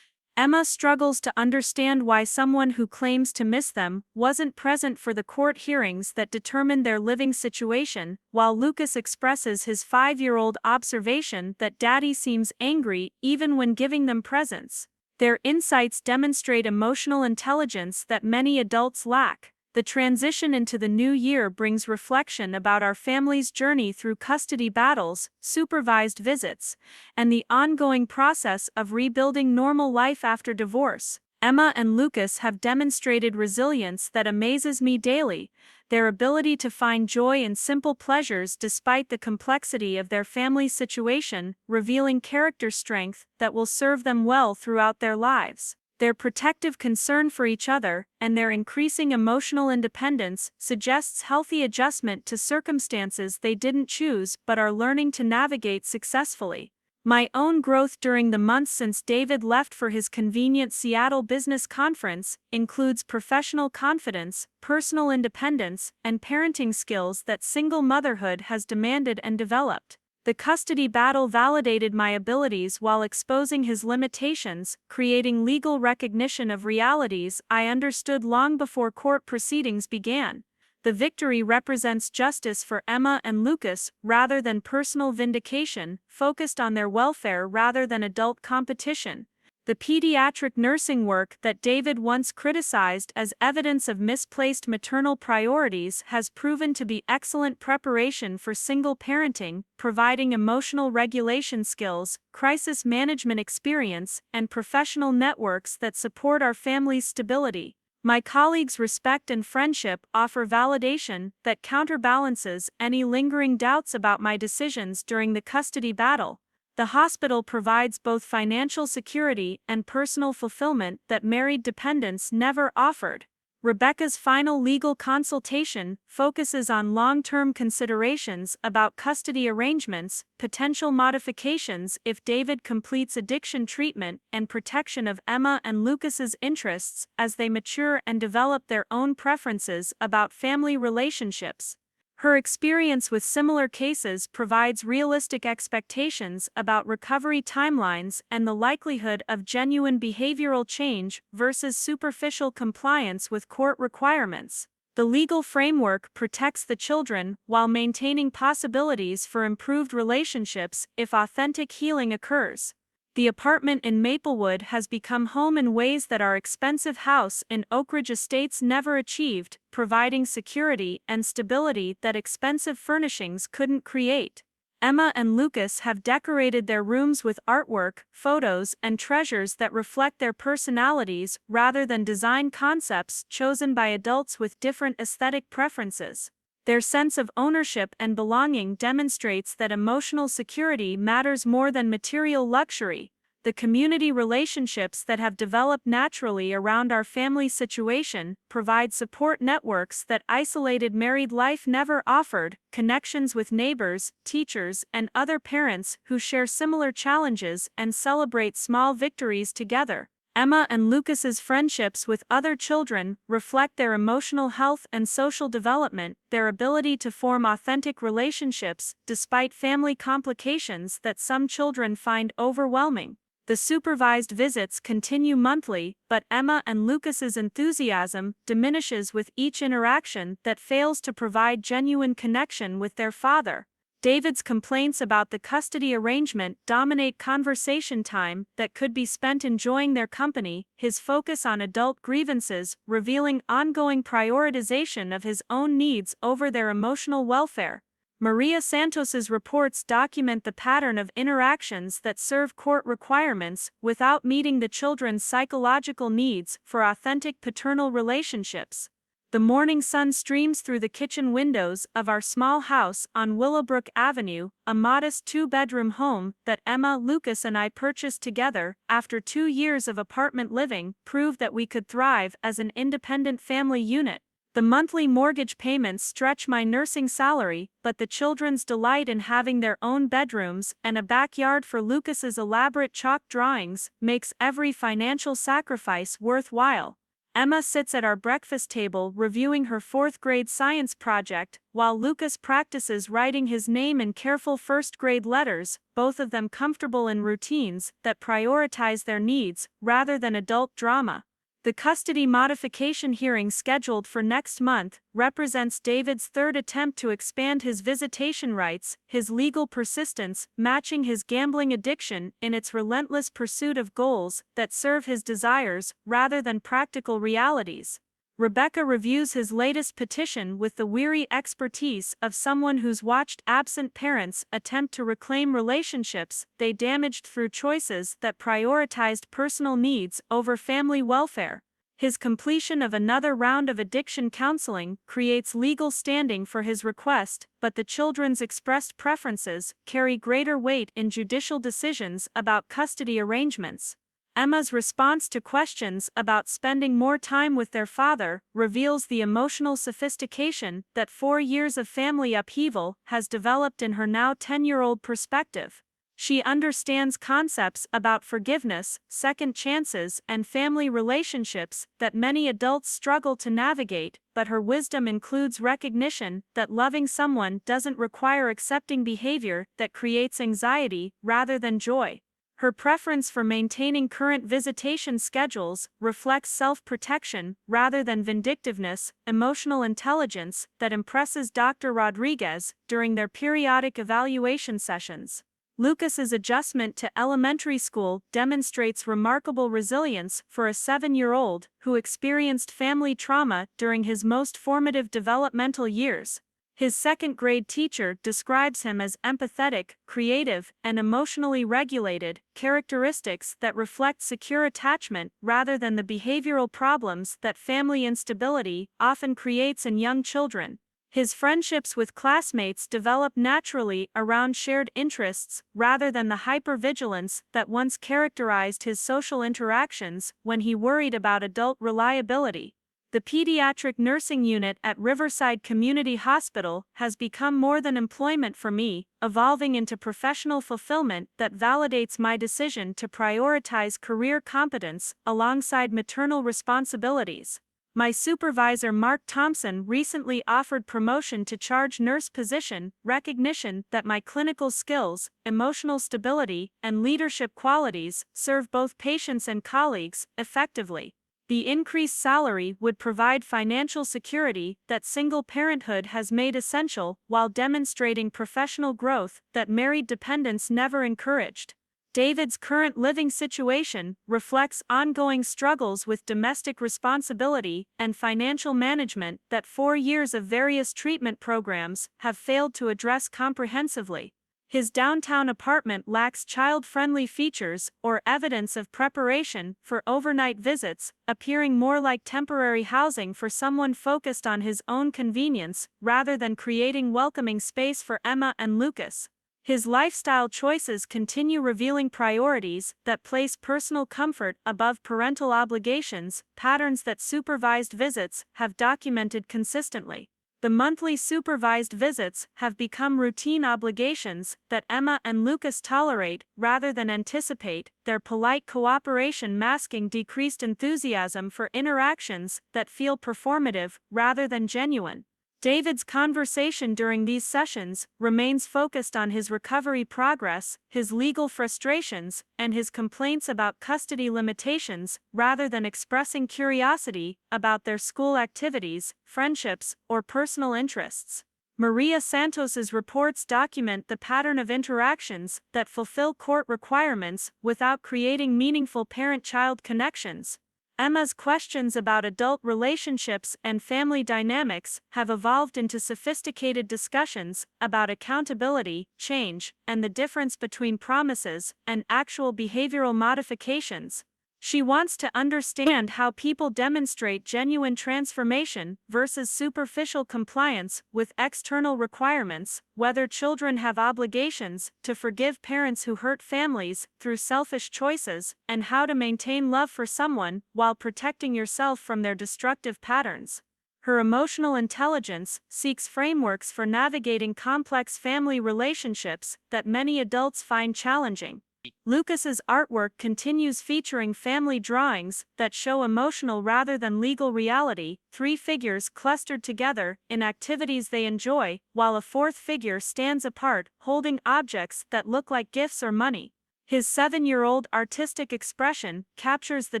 Emma struggles to understand why someone who claims to miss them wasn't present for the court hearings that determined their living situation, while Lucas expresses his 5-year-old observation that Daddy seems angry even when giving them presents. Their insights demonstrate emotional intelligence that many adults lack. The transition into the new year brings reflection about our family's journey through custody battles, supervised visits, and the ongoing process of rebuilding normal life after divorce. Emma and Lucas have demonstrated resilience that amazes me daily, their ability to find joy in simple pleasures despite the complexity of their family situation, revealing character strength that will serve them well throughout their lives. Their protective concern for each other and their increasing emotional independence suggests healthy adjustment to circumstances they didn't choose but are learning to navigate successfully. My own growth during the months since David left for his convenient Seattle business conference includes professional confidence, personal independence, and parenting skills that single motherhood has demanded and developed. The custody battle validated my abilities while exposing his limitations, creating legal recognition of realities I understood long before court proceedings began. The victory represents justice for Emma and Lucas rather than personal vindication, focused on their welfare rather than adult competition. The pediatric nursing work that David once criticized as evidence of misplaced maternal priorities has proven to be excellent preparation for single parenting, providing emotional regulation skills, crisis management experience, and professional networks that support our family's stability. My colleagues' respect and friendship offer validation that counterbalances any lingering doubts about my decisions during the custody battle. The hospital provides both financial security and personal fulfillment that married dependents never offered. Rebecca's final legal consultation focuses on long-term considerations about custody arrangements, potential modifications if David completes addiction treatment, and protection of Emma and Lucas's interests as they mature and develop their own preferences about family relationships. Her experience with similar cases provides realistic expectations about recovery timelines and the likelihood of genuine behavioral change versus superficial compliance with court requirements. The legal framework protects the children while maintaining possibilities for improved relationships if authentic healing occurs. The apartment in Maplewood has become home in ways that our expensive house in Oakridge Estates never achieved, providing security and stability that expensive furnishings couldn't create. Emma and Lucas have decorated their rooms with artwork, photos, and treasures that reflect their personalities rather than design concepts chosen by adults with different aesthetic preferences. Their sense of ownership and belonging demonstrates that emotional security matters more than material luxury. The community relationships that have developed naturally around our family situation provide support networks that isolated married life never offered, connections with neighbors, teachers, and other parents who share similar challenges and celebrate small victories together. Emma and Lucas's friendships with other children reflect their emotional health and social development, their ability to form authentic relationships despite family complications that some children find overwhelming. The supervised visits continue monthly, but Emma and Lucas's enthusiasm diminishes with each interaction that fails to provide genuine connection with their father. David's complaints about the custody arrangement dominate conversation time that could be spent enjoying their company, his focus on adult grievances revealing ongoing prioritization of his own needs over their emotional welfare. Maria Santos's reports document the pattern of interactions that serve court requirements without meeting the children's psychological needs for authentic paternal relationships. The morning sun streams through the kitchen windows of our small house on Willowbrook Avenue, a modest two-bedroom home that Emma, Lucas and I purchased together after 2 years of apartment living proved that we could thrive as an independent family unit. The monthly mortgage payments stretch my nursing salary, but the children's delight in having their own bedrooms and a backyard for Lucas's elaborate chalk drawings makes every financial sacrifice worthwhile. Emma sits at our breakfast table reviewing her 4th-grade science project, while Lucas practices writing his name in careful first-grade letters, both of them comfortable in routines that prioritize their needs rather than adult drama. The custody modification hearing scheduled for next month represents David's 3rd attempt to expand his visitation rights, his legal persistence matching his gambling addiction in its relentless pursuit of goals that serve his desires rather than practical realities. Rebecca reviews his latest petition with the weary expertise of someone who's watched absent parents attempt to reclaim relationships they damaged through choices that prioritized personal needs over family welfare. His completion of another round of addiction counseling creates legal standing for his request, but the children's expressed preferences carry greater weight in judicial decisions about custody arrangements. Emma's response to questions about spending more time with their father reveals the emotional sophistication that 4 years of family upheaval has developed in her now 10-year-old perspective. She understands concepts about forgiveness, second chances, and family relationships that many adults struggle to navigate, but her wisdom includes recognition that loving someone doesn't require accepting behavior that creates anxiety rather than joy. Her preference for maintaining current visitation schedules reflects self-protection rather than vindictiveness, emotional intelligence that impresses Dr. Rodriguez during their periodic evaluation sessions. Lucas's adjustment to elementary school demonstrates remarkable resilience for a 7-year-old who experienced family trauma during his most formative developmental years. His 2nd-grade teacher describes him as empathetic, creative, and emotionally regulated, characteristics that reflect secure attachment rather than the behavioral problems that family instability often creates in young children. His friendships with classmates develop naturally around shared interests rather than the hypervigilance that once characterized his social interactions when he worried about adult reliability. The pediatric nursing unit at Riverside Community Hospital has become more than employment for me, evolving into professional fulfillment that validates my decision to prioritize career competence alongside maternal responsibilities. My supervisor Mark Thompson recently offered promotion to charge nurse position, recognition that my clinical skills, emotional stability, and leadership qualities serve both patients and colleagues effectively. The increased salary would provide financial security that single parenthood has made essential while demonstrating professional growth that married dependents never encouraged. David's current living situation reflects ongoing struggles with domestic responsibility and financial management that 4 years of various treatment programs have failed to address comprehensively. His downtown apartment lacks child-friendly features or evidence of preparation for overnight visits, appearing more like temporary housing for someone focused on his own convenience rather than creating welcoming space for Emma and Lucas. His lifestyle choices continue revealing priorities that place personal comfort above parental obligations, patterns that supervised visits have documented consistently. The monthly supervised visits have become routine obligations that Emma and Lucas tolerate rather than anticipate, their polite cooperation masking decreased enthusiasm for interactions that feel performative rather than genuine. David's conversation during these sessions remains focused on his recovery progress, his legal frustrations, and his complaints about custody limitations, rather than expressing curiosity about their school activities, friendships, or personal interests. Maria Santos's reports document the pattern of interactions that fulfill court requirements without creating meaningful parent-child connections. Emma's questions about adult relationships and family dynamics have evolved into sophisticated discussions about accountability, change, and the difference between promises and actual behavioral modifications. She wants to understand how people demonstrate genuine transformation versus superficial compliance with external requirements, whether children have obligations to forgive parents who hurt families through selfish choices, and how to maintain love for someone while protecting yourself from their destructive patterns. Her emotional intelligence seeks frameworks for navigating complex family relationships that many adults find challenging. Lucas's artwork continues featuring family drawings that show emotional rather than legal reality, three figures clustered together in activities they enjoy, while a fourth figure stands apart, holding objects that look like gifts or money. His 7-year-old artistic expression captures the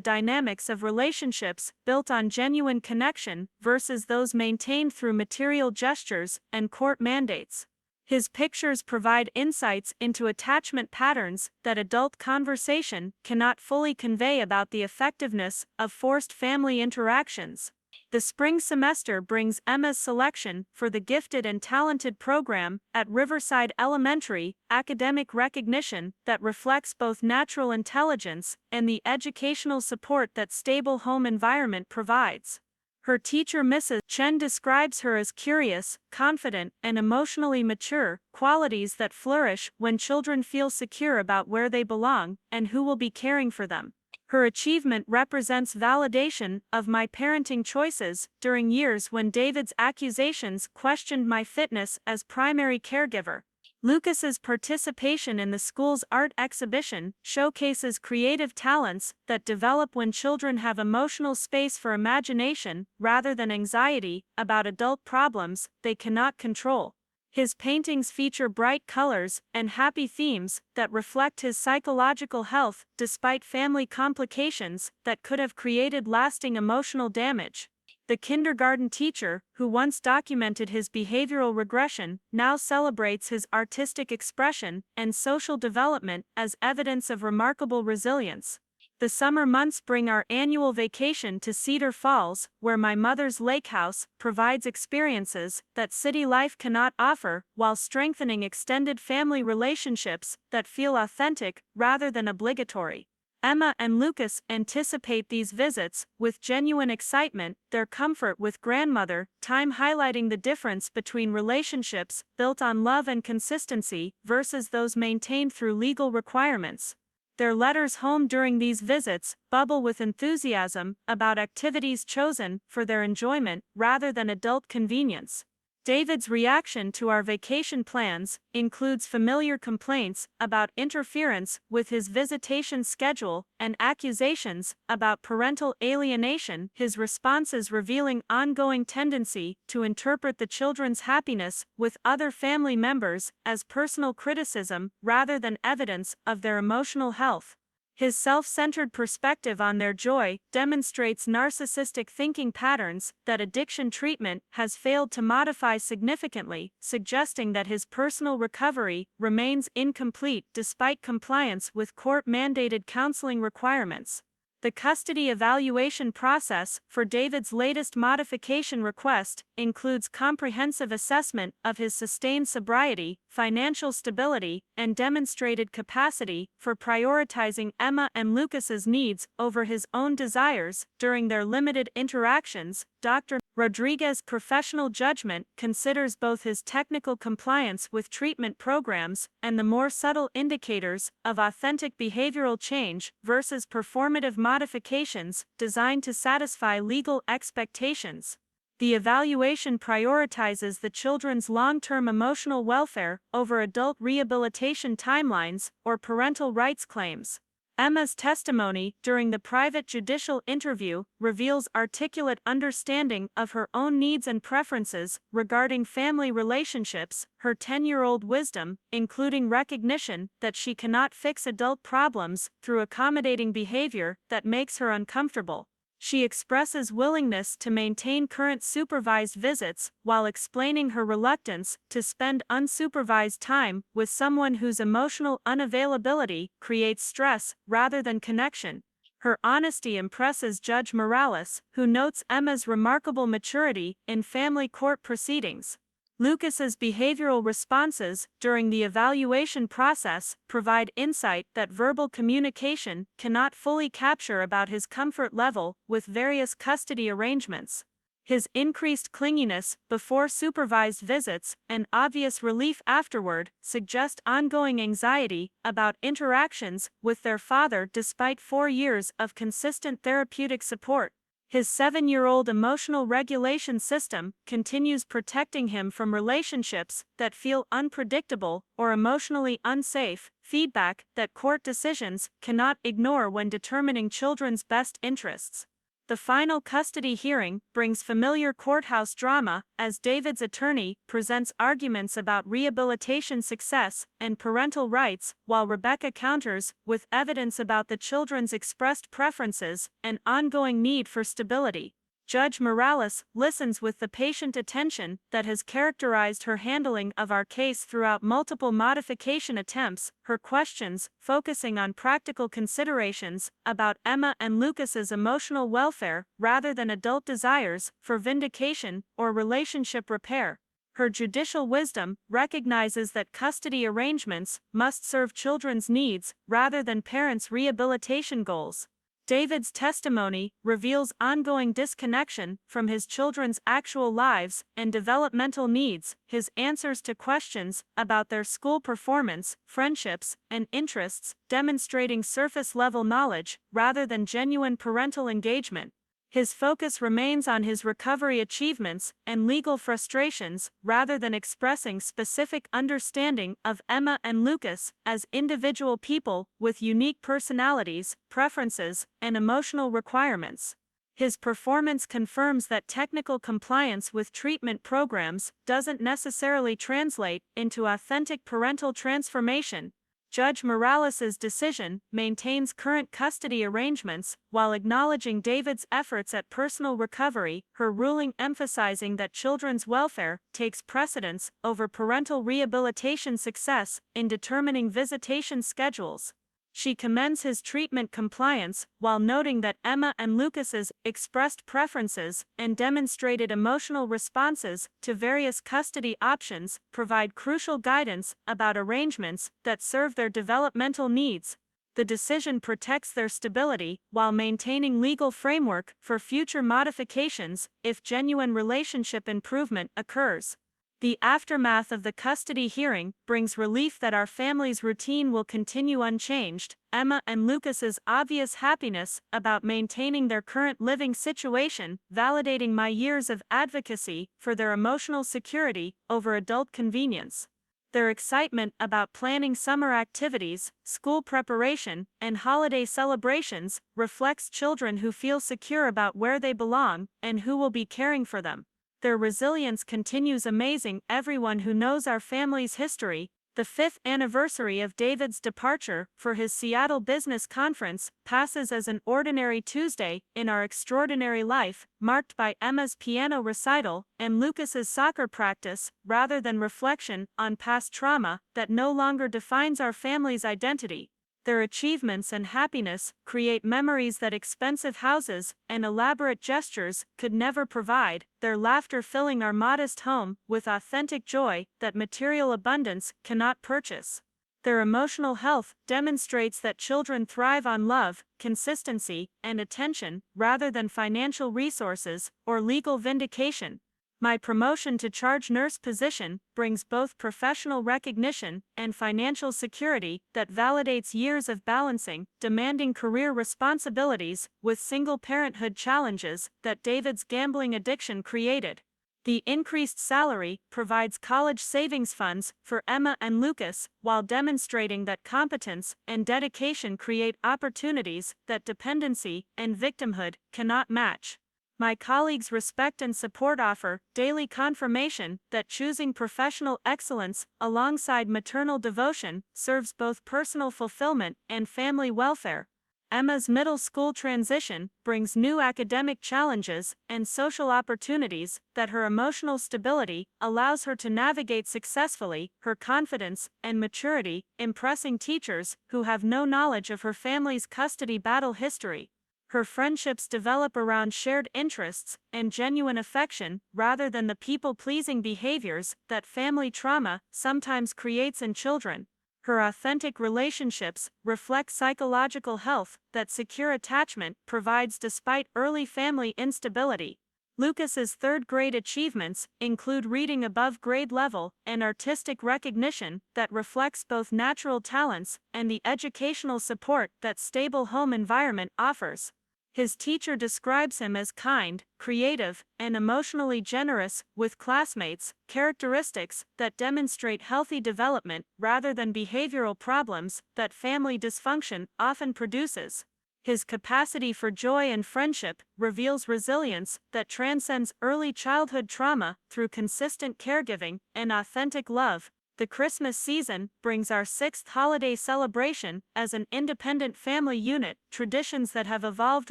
dynamics of relationships built on genuine connection versus those maintained through material gestures and court mandates. His pictures provide insights into attachment patterns that adult conversation cannot fully convey about the effectiveness of forced family interactions. The spring semester brings Emma's selection for the Gifted and Talented program at Riverside Elementary academic recognition that reflects both natural intelligence and the educational support that stable home environment provides. Her teacher Mrs. Chen describes her as curious, confident, and emotionally mature, qualities that flourish when children feel secure about where they belong and who will be caring for them. Her achievement represents validation of my parenting choices during years when David's accusations questioned my fitness as primary caregiver. Lucas's participation in the school's art exhibition showcases creative talents that develop when children have emotional space for imagination rather than anxiety about adult problems they cannot control. His paintings feature bright colors and happy themes that reflect his psychological health despite family complications that could have created lasting emotional damage. The kindergarten teacher, who once documented his behavioral regression, now celebrates his artistic expression and social development as evidence of remarkable resilience. The summer months bring our annual vacation to Cedar Falls, where my mother's lake house provides experiences that city life cannot offer, while strengthening extended family relationships that feel authentic rather than obligatory. Emma and Lucas anticipate these visits with genuine excitement, their comfort with grandmother time highlighting the difference between relationships built on love and consistency versus those maintained through legal requirements. Their letters home during these visits bubble with enthusiasm about activities chosen for their enjoyment rather than adult convenience. David's reaction to our vacation plans includes familiar complaints about interference with his visitation schedule and accusations about parental alienation, his responses revealing ongoing tendency to interpret the children's happiness with other family members as personal criticism rather than evidence of their emotional health. His self-centered perspective on their joy demonstrates narcissistic thinking patterns that addiction treatment has failed to modify significantly, suggesting that his personal recovery remains incomplete despite compliance with court-mandated counseling requirements. The custody evaluation process for David's latest modification request includes comprehensive assessment of his sustained sobriety, financial stability, and demonstrated capacity for prioritizing Emma and Lucas's needs over his own desires during their limited interactions. Dr. Rodriguez's professional judgment considers both his technical compliance with treatment programs and the more subtle indicators of authentic behavioral change versus performative modifications designed to satisfy legal expectations. The evaluation prioritizes the children's long-term emotional welfare over adult rehabilitation timelines or parental rights claims. Emma's testimony during the private judicial interview reveals articulate understanding of her own needs and preferences regarding family relationships, her 10-year-old wisdom, including recognition that she cannot fix adult problems through accommodating behavior that makes her uncomfortable. She expresses willingness to maintain current supervised visits while explaining her reluctance to spend unsupervised time with someone whose emotional unavailability creates stress rather than connection. Her honesty impresses Judge Morales, who notes Emma's remarkable maturity in family court proceedings. Lucas's behavioral responses during the evaluation process provide insight that verbal communication cannot fully capture about his comfort level with various custody arrangements. His increased clinginess before supervised visits and obvious relief afterward suggest ongoing anxiety about interactions with their father despite 4 years of consistent therapeutic support. His 7-year-old emotional regulation system continues protecting him from relationships that feel unpredictable or emotionally unsafe, feedback that court decisions cannot ignore when determining children's best interests. The final custody hearing brings familiar courthouse drama as David's attorney presents arguments about rehabilitation success and parental rights, while Rebecca counters with evidence about the children's expressed preferences and ongoing need for stability. Judge Morales listens with the patient attention that has characterized her handling of our case throughout multiple modification attempts, her questions focusing on practical considerations about Emma and Lucas's emotional welfare rather than adult desires for vindication or relationship repair. Her judicial wisdom recognizes that custody arrangements must serve children's needs rather than parents' rehabilitation goals. David's testimony reveals ongoing disconnection from his children's actual lives and developmental needs, his answers to questions about their school performance, friendships, and interests, demonstrating surface-level knowledge rather than genuine parental engagement. His focus remains on his recovery achievements and legal frustrations rather than expressing specific understanding of Emma and Lucas as individual people with unique personalities, preferences, and emotional requirements. His performance confirms that technical compliance with treatment programs doesn't necessarily translate into authentic parental transformation. Judge Morales's decision maintains current custody arrangements while acknowledging David's efforts at personal recovery, her ruling emphasizing that children's welfare takes precedence over parental rehabilitation success in determining visitation schedules. She commends his treatment compliance while noting that Emma and Lucas's expressed preferences and demonstrated emotional responses to various custody options provide crucial guidance about arrangements that serve their developmental needs. The decision protects their stability while maintaining legal framework for future modifications if genuine relationship improvement occurs. The aftermath of the custody hearing brings relief that our family's routine will continue unchanged. Emma and Lucas's obvious happiness about maintaining their current living situation, validating my years of advocacy for their emotional security over adult convenience. Their excitement about planning summer activities, school preparation, and holiday celebrations reflects children who feel secure about where they belong and who will be caring for them. Their resilience continues amazing everyone who knows our family's history. The 5th anniversary of David's departure for his Seattle Business Conference passes as an ordinary Tuesday in our extraordinary life, marked by Emma's piano recital and Lucas's soccer practice, rather than reflection on past trauma that no longer defines our family's identity. Their achievements and happiness create memories that expensive houses and elaborate gestures could never provide, their laughter filling our modest home with authentic joy that material abundance cannot purchase. Their emotional health demonstrates that children thrive on love, consistency, and attention rather than financial resources or legal vindication. My promotion to charge nurse position brings both professional recognition and financial security that validates years of balancing demanding career responsibilities with single parenthood challenges that David's gambling addiction created. The increased salary provides college savings funds for Emma and Lucas while demonstrating that competence and dedication create opportunities that dependency and victimhood cannot match. My colleagues' respect and support offer daily confirmation that choosing professional excellence alongside maternal devotion serves both personal fulfillment and family welfare. Emma's middle school transition brings new academic challenges and social opportunities that her emotional stability allows her to navigate successfully, her confidence and maturity impressing teachers who have no knowledge of her family's custody battle history. Her friendships develop around shared interests and genuine affection rather than the people-pleasing behaviors that family trauma sometimes creates in children. Her authentic relationships reflect psychological health that secure attachment provides despite early family instability. Lucas's third-grade achievements include reading above grade level and artistic recognition that reflects both natural talents and the educational support that stable home environment offers. His teacher describes him as kind, creative, and emotionally generous with classmates, characteristics that demonstrate healthy development rather than behavioral problems that family dysfunction often produces. His capacity for joy and friendship reveals resilience that transcends early childhood trauma through consistent caregiving and authentic love. The Christmas season brings our sixth holiday celebration as an independent family unit, traditions that have evolved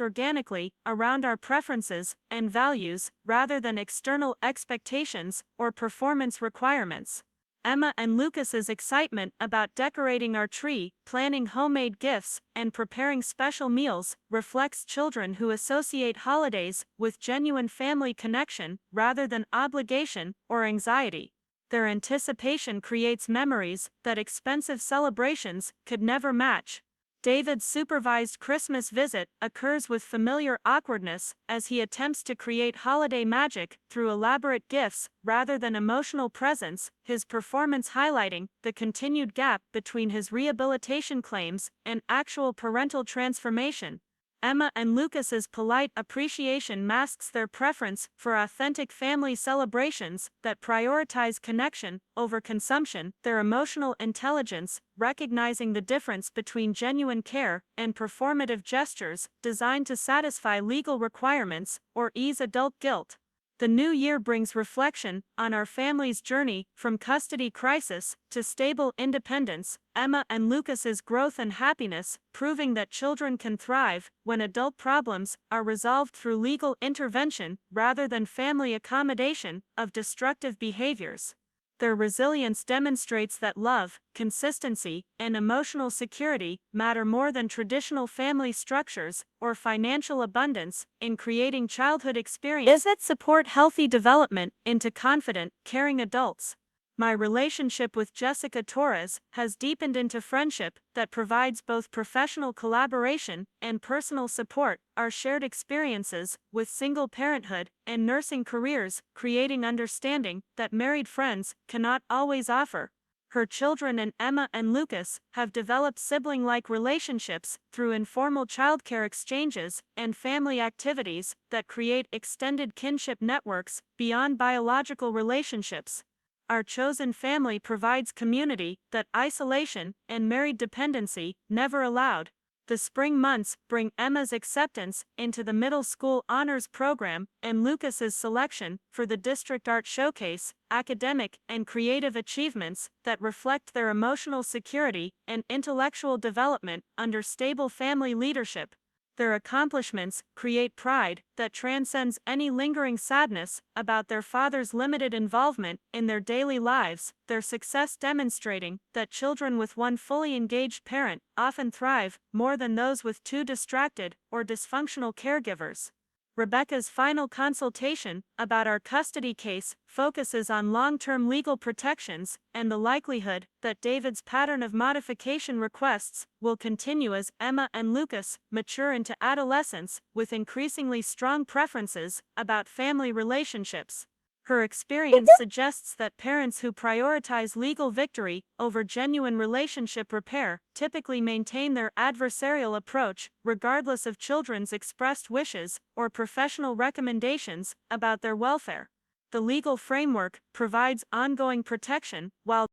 organically around our preferences and values rather than external expectations or performance requirements. Emma and Lucas's excitement about decorating our tree, planning homemade gifts, and preparing special meals reflects children who associate holidays with genuine family connection rather than obligation or anxiety. Their anticipation creates memories that expensive celebrations could never match. David's supervised Christmas visit occurs with familiar awkwardness as he attempts to create holiday magic through elaborate gifts rather than emotional presence, his performance highlighting the continued gap between his rehabilitation claims and actual parental transformation. Emma and Lucas's polite appreciation masks their preference for authentic family celebrations that prioritize connection over consumption, their emotional intelligence, recognizing the difference between genuine care and performative gestures designed to satisfy legal requirements or ease adult guilt. The new year brings reflection on our family's journey from custody crisis to stable independence, Emma and Lucas's growth and happiness, proving that children can thrive when adult problems are resolved through legal intervention rather than family accommodation of destructive behaviors. Their resilience demonstrates that love, consistency, and emotional security matter more than traditional family structures or financial abundance in creating childhood experiences that support healthy development into confident, caring adults. My relationship with Jessica Torres has deepened into friendship that provides both professional collaboration and personal support. Our shared experiences with single parenthood and nursing careers creating understanding that married friends cannot always offer. Her children and Emma and Lucas have developed sibling-like relationships through informal childcare exchanges and family activities that create extended kinship networks beyond biological relationships. Our chosen family provides community that isolation and married dependency never allowed. The spring months bring Emma's acceptance into the middle school honors program and Lucas's selection for the district art showcase, academic and creative achievements that reflect their emotional security and intellectual development under stable family leadership. Their accomplishments create pride that transcends any lingering sadness about their father's limited involvement in their daily lives, their success demonstrating that children with one fully engaged parent often thrive more than those with two distracted or dysfunctional caregivers. Rebecca's final consultation about our custody case focuses on long-term legal protections and the likelihood that David's pattern of modification requests will continue as Emma and Lucas mature into adolescence with increasingly strong preferences about family relationships. Her experience suggests that parents who prioritize legal victory over genuine relationship repair typically maintain their adversarial approach, regardless of children's expressed wishes or professional recommendations about their welfare. The legal framework provides ongoing protection while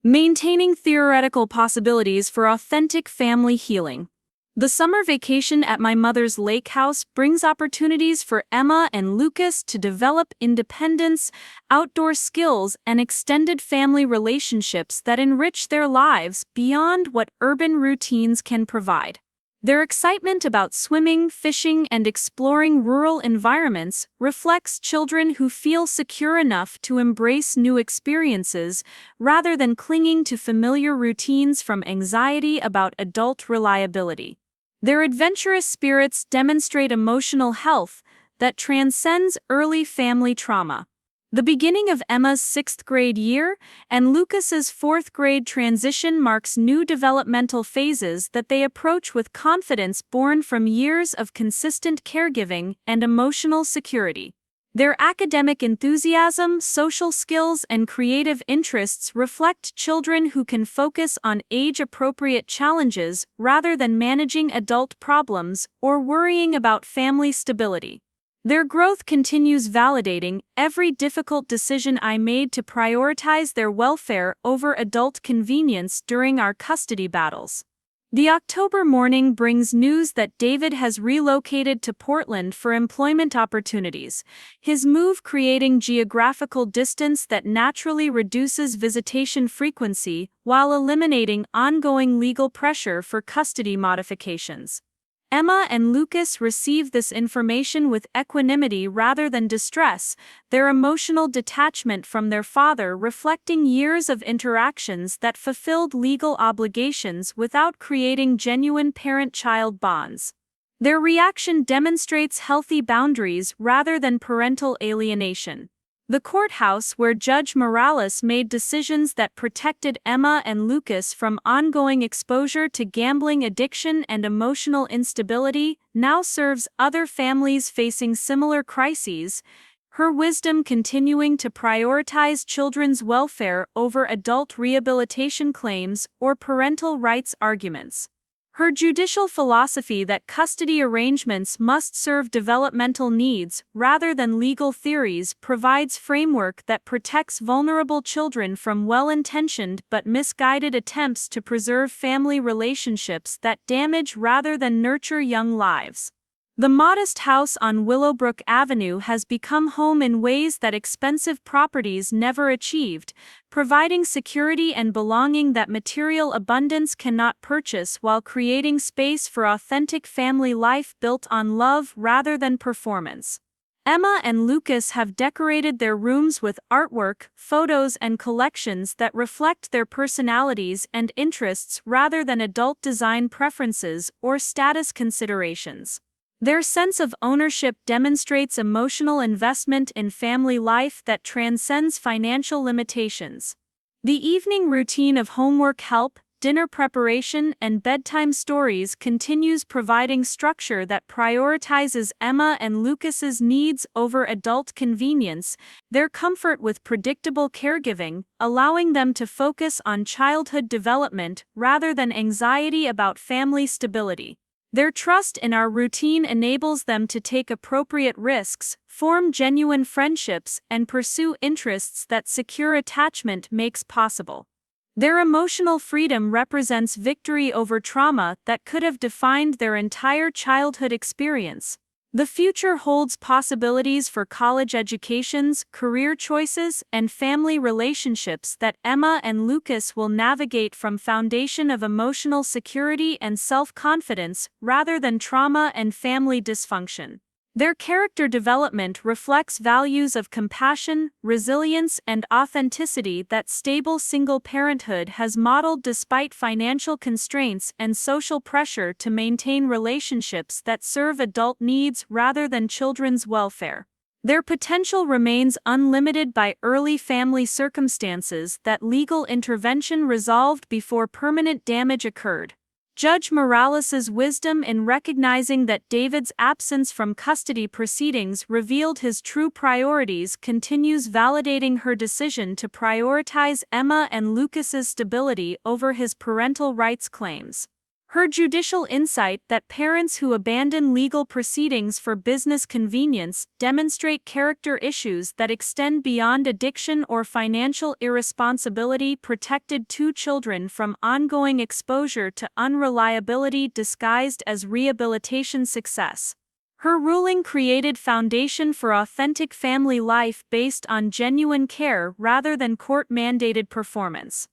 maintaining theoretical possibilities for authentic family healing. The summer vacation at my mother's lake house brings opportunities for Emma and Lucas to develop independence, outdoor skills, and extended family relationships that enrich their lives beyond what urban routines can provide. Their excitement about swimming, fishing, and exploring rural environments reflects children who feel secure enough to embrace new experiences rather than clinging to familiar routines from anxiety about adult reliability. Their adventurous spirits demonstrate emotional health that transcends early family trauma. The beginning of Emma's 6th grade year and Lucas's 4th grade transition marks new developmental phases that they approach with confidence born from years of consistent caregiving and emotional security. Their academic enthusiasm, social skills, and creative interests reflect children who can focus on age-appropriate challenges rather than managing adult problems or worrying about family stability. Their growth continues validating every difficult decision I made to prioritize their welfare over adult convenience during our custody battles. The October morning brings news that David has relocated to Portland for employment opportunities, his move creating geographical distance that naturally reduces visitation frequency while eliminating ongoing legal pressure for custody modifications. Emma and Lucas receive this information with equanimity rather than distress, their emotional detachment from their father reflecting years of interactions that fulfilled legal obligations without creating genuine parent-child bonds. Their reaction demonstrates healthy boundaries rather than parental alienation. The courthouse where Judge Morales made decisions that protected Emma and Lucas from ongoing exposure to gambling addiction and emotional instability now serves other families facing similar crises, her wisdom continuing to prioritize children's welfare over adult rehabilitation claims or parental rights arguments. Her judicial philosophy that custody arrangements must serve developmental needs rather than legal theories provides framework that protects vulnerable children from well-intentioned but misguided attempts to preserve family relationships that damage rather than nurture young lives. The modest house on Willowbrook Avenue has become home in ways that expensive properties never achieved, providing security and belonging that material abundance cannot purchase while creating space for authentic family life built on love rather than performance. Emma and Lucas have decorated their rooms with artwork, photos, and collections that reflect their personalities and interests rather than adult design preferences or status considerations. Their sense of ownership demonstrates emotional investment in family life that transcends financial limitations. The evening routine of homework help, dinner preparation, and bedtime stories continues providing structure that prioritizes Emma and Lucas's needs over adult convenience, their comfort with predictable caregiving, allowing them to focus on childhood development rather than anxiety about family stability. Their trust in our routine enables them to take appropriate risks, form genuine friendships, and pursue interests that secure attachment makes possible. Their emotional freedom represents victory over trauma that could have defined their entire childhood experience. The future holds possibilities for college educations, career choices, and family relationships that Emma and Lucas will navigate from foundation of emotional security and self-confidence rather than trauma and family dysfunction. Their character development reflects values of compassion, resilience, and authenticity that stable single parenthood has modeled despite financial constraints and social pressure to maintain relationships that serve adult needs rather than children's welfare. Their potential remains unlimited by early family circumstances that legal intervention resolved before permanent damage occurred. Judge Morales's wisdom in recognizing that David's absence from custody proceedings revealed his true priorities continues validating her decision to prioritize Emma and Lucas's stability over his parental rights claims. Her judicial insight that parents who abandon legal proceedings for business convenience demonstrate character issues that extend beyond addiction or financial irresponsibility protected two children from ongoing exposure to unreliability disguised as rehabilitation success. Her ruling created foundation for authentic family life based on genuine care rather than court-mandated performance.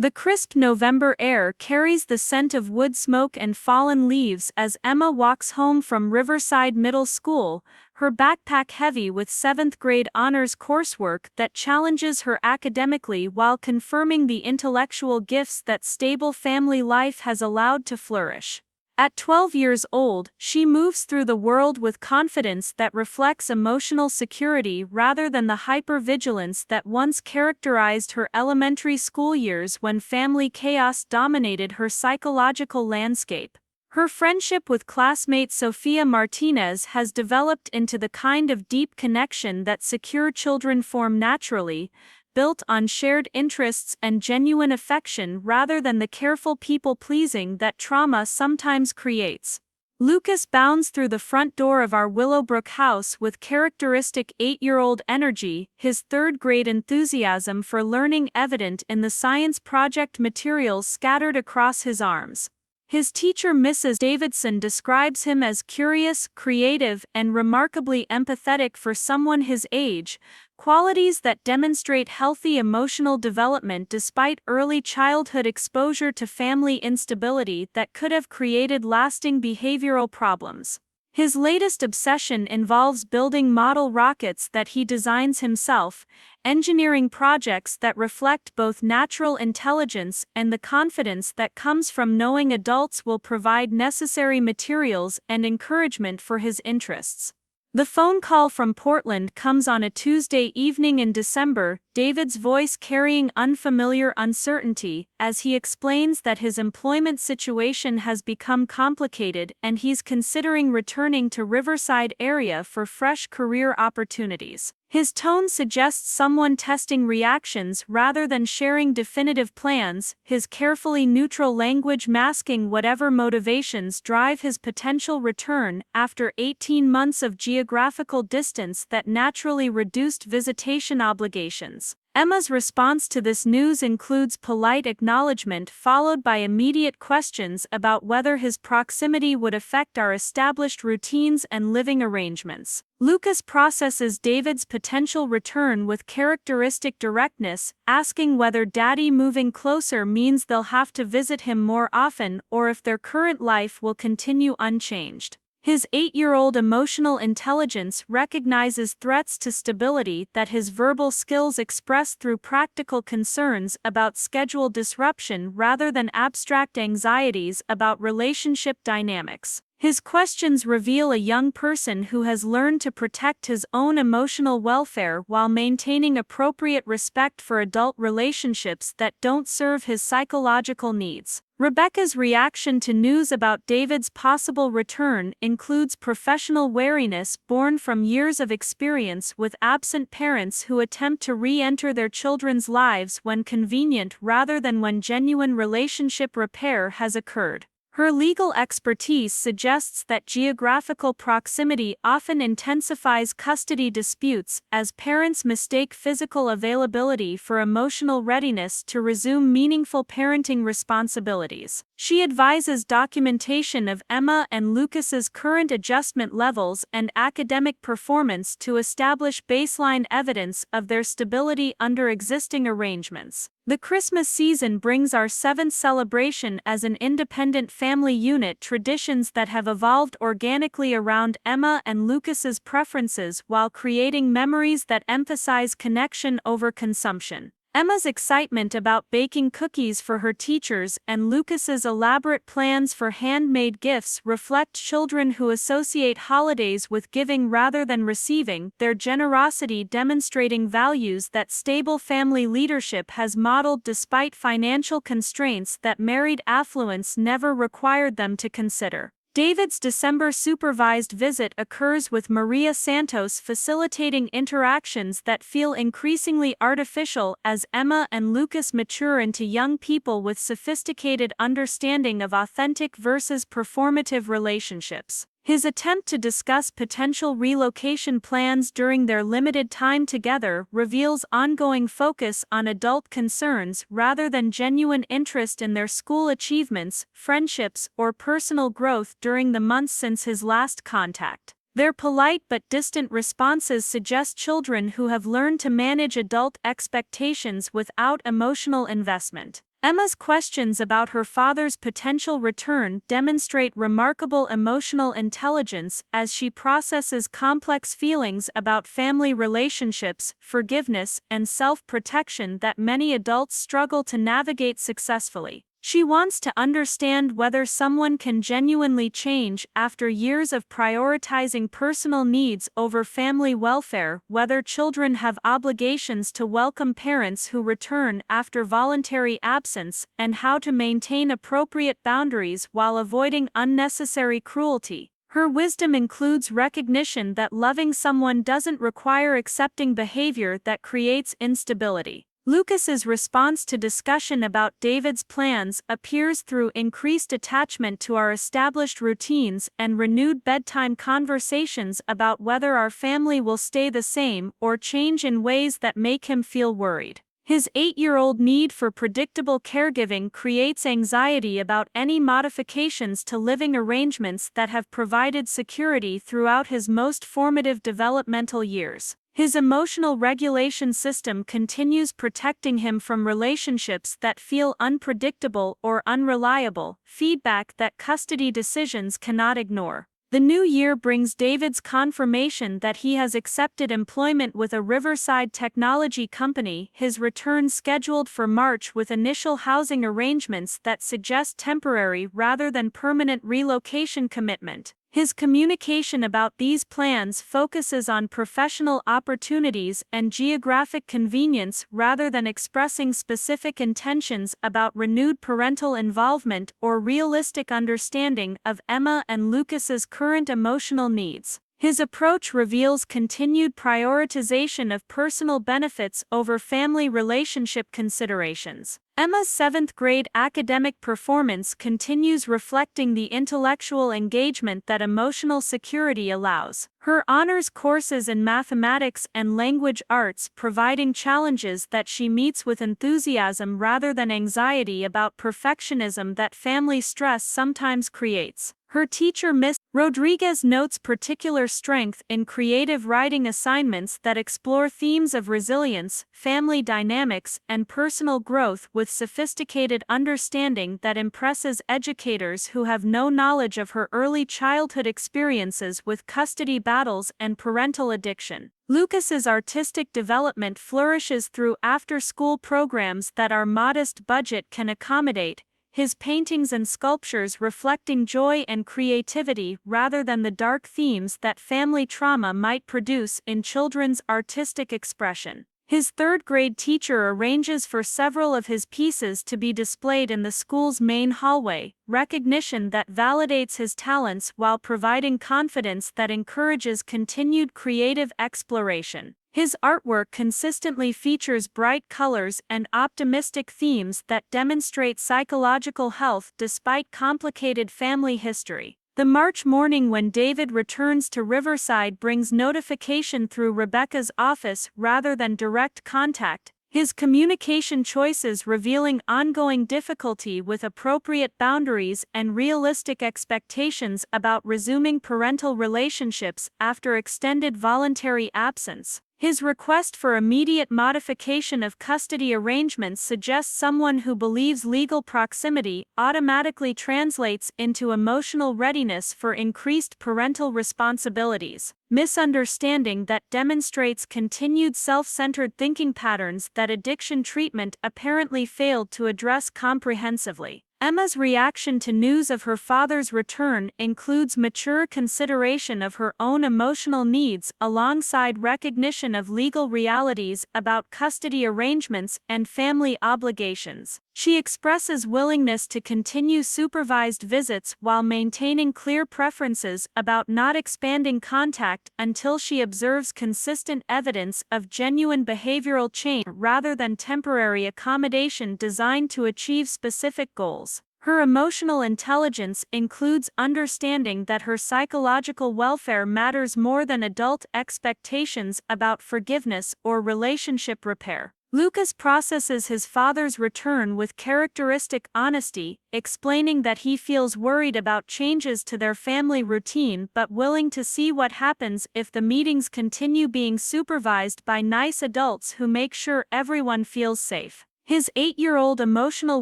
The crisp November air carries the scent of wood smoke and fallen leaves as Emma walks home from Riverside Middle School, her backpack heavy with 7th grade honors coursework that challenges her academically while confirming the intellectual gifts that stable family life has allowed to flourish. At 12 years old, she moves through the world with confidence that reflects emotional security rather than the hypervigilance that once characterized her elementary school years when family chaos dominated her psychological landscape. Her friendship with classmate Sofia Martinez has developed into the kind of deep connection that secure children form naturally, built on shared interests and genuine affection rather than the careful people-pleasing that trauma sometimes creates. Lucas bounds through the front door of our Willowbrook house with characteristic 8-year-old energy, his third-grade enthusiasm for learning evident in the science project materials scattered across his arms. His teacher Mrs. Davidson describes him as curious, creative, and remarkably empathetic for someone his age, qualities that demonstrate healthy emotional development despite early childhood exposure to family instability that could have created lasting behavioral problems. His latest obsession involves building model rockets that he designs himself, engineering projects that reflect both natural intelligence and the confidence that comes from knowing adults will provide necessary materials and encouragement for his interests. The phone call from Portland comes on a Tuesday evening in December, David's voice carrying unfamiliar uncertainty, as he explains that his employment situation has become complicated and he's considering returning to Riverside area for fresh career opportunities. His tone suggests someone testing reactions rather than sharing definitive plans, his carefully neutral language masking whatever motivations drive his potential return after 18 months of geographical distance that naturally reduced visitation obligations. Emma's response to this news includes polite acknowledgement followed by immediate questions about whether his proximity would affect our established routines and living arrangements. Lucas processes David's potential return with characteristic directness, asking whether Daddy moving closer means they'll have to visit him more often or if their current life will continue unchanged. His 8-year-old emotional intelligence recognizes threats to stability that his verbal skills express through practical concerns about schedule disruption rather than abstract anxieties about relationship dynamics. His questions reveal a young person who has learned to protect his own emotional welfare while maintaining appropriate respect for adult relationships that don't serve his psychological needs. Rebecca's reaction to news about David's possible return includes professional wariness born from years of experience with absent parents who attempt to re-enter their children's lives when convenient rather than when genuine relationship repair has occurred. Her legal expertise suggests that geographical proximity often intensifies custody disputes as parents mistake physical availability for emotional readiness to resume meaningful parenting responsibilities. She advises documentation of Emma and Lucas's current adjustment levels and academic performance to establish baseline evidence of their stability under existing arrangements. The Christmas season brings our 7th celebration as an independent family unit, traditions that have evolved organically around Emma and Lucas's preferences while creating memories that emphasize connection over consumption. Emma's excitement about baking cookies for her teachers and Lucas's elaborate plans for handmade gifts reflect children who associate holidays with giving rather than receiving, their generosity demonstrating values that stable family leadership has modeled despite financial constraints that married affluence never required them to consider. David's December supervised visit occurs with Maria Santos facilitating interactions that feel increasingly artificial as Emma and Lucas mature into young people with sophisticated understanding of authentic versus performative relationships. His attempt to discuss potential relocation plans during their limited time together reveals ongoing focus on adult concerns rather than genuine interest in their school achievements, friendships, or personal growth during the months since his last contact. Their polite but distant responses suggest children who have learned to manage adult expectations without emotional investment. Emma's questions about her father's potential return demonstrate remarkable emotional intelligence as she processes complex feelings about family relationships, forgiveness, and self-protection that many adults struggle to navigate successfully. She wants to understand whether someone can genuinely change after years of prioritizing personal needs over family welfare, whether children have obligations to welcome parents who return after voluntary absence, and how to maintain appropriate boundaries while avoiding unnecessary cruelty. Her wisdom includes recognition that loving someone doesn't require accepting behavior that creates instability. Lucas's response to discussion about David's plans appears through increased attachment to our established routines and renewed bedtime conversations about whether our family will stay the same or change in ways that make him feel worried. His 8-year-old need for predictable caregiving creates anxiety about any modifications to living arrangements that have provided security throughout his most formative developmental years. His emotional regulation system continues protecting him from relationships that feel unpredictable or unreliable, feedback that custody decisions cannot ignore. The new year brings David's confirmation that he has accepted employment with a Riverside technology company, his return scheduled for March with initial housing arrangements that suggest temporary rather than permanent relocation commitment. His communication about these plans focuses on professional opportunities and geographic convenience rather than expressing specific intentions about renewed parental involvement or realistic understanding of Emma and Lucas's current emotional needs. His approach reveals continued prioritization of personal benefits over family relationship considerations. Emma's 7th grade academic performance continues reflecting the intellectual engagement that emotional security allows. Her honors courses in mathematics and language arts providing challenges that she meets with enthusiasm rather than anxiety about perfectionism that family stress sometimes creates. Her teacher Miss Rodriguez notes particular strength in creative writing assignments that explore themes of resilience, family dynamics, and personal growth with sophisticated understanding that impresses educators who have no knowledge of her early childhood experiences with custody battles and parental addiction. Lucas's artistic development flourishes through after-school programs that our modest budget can accommodate, his paintings and sculptures reflecting joy and creativity rather than the dark themes that family trauma might produce in children's artistic expression. His 3rd grade teacher arranges for several of his pieces to be displayed in the school's main hallway, recognition that validates his talents while providing confidence that encourages continued creative exploration. His artwork consistently features bright colors and optimistic themes that demonstrate psychological health despite complicated family history. The March morning when David returns to Riverside brings notification through Rebecca's office rather than direct contact, his communication choices revealing ongoing difficulty with appropriate boundaries and realistic expectations about resuming parental relationships after extended voluntary absence. His request for immediate modification of custody arrangements suggests someone who believes legal proximity automatically translates into emotional readiness for increased parental responsibilities, misunderstanding that demonstrates continued self-centered thinking patterns that addiction treatment apparently failed to address comprehensively. Emma's reaction to news of her father's return includes mature consideration of her own emotional needs alongside recognition of legal realities about custody arrangements and family obligations. She expresses willingness to continue supervised visits while maintaining clear preferences about not expanding contact until she observes consistent evidence of genuine behavioral change rather than temporary accommodation designed to achieve specific goals. Her emotional intelligence includes understanding that her psychological welfare matters more than adult expectations about forgiveness or relationship repair. Lucas processes his father's return with characteristic honesty, explaining that he feels worried about changes to their family routine but willing to see what happens if the meetings continue being supervised by nice adults who make sure everyone feels safe. His 8-year-old emotional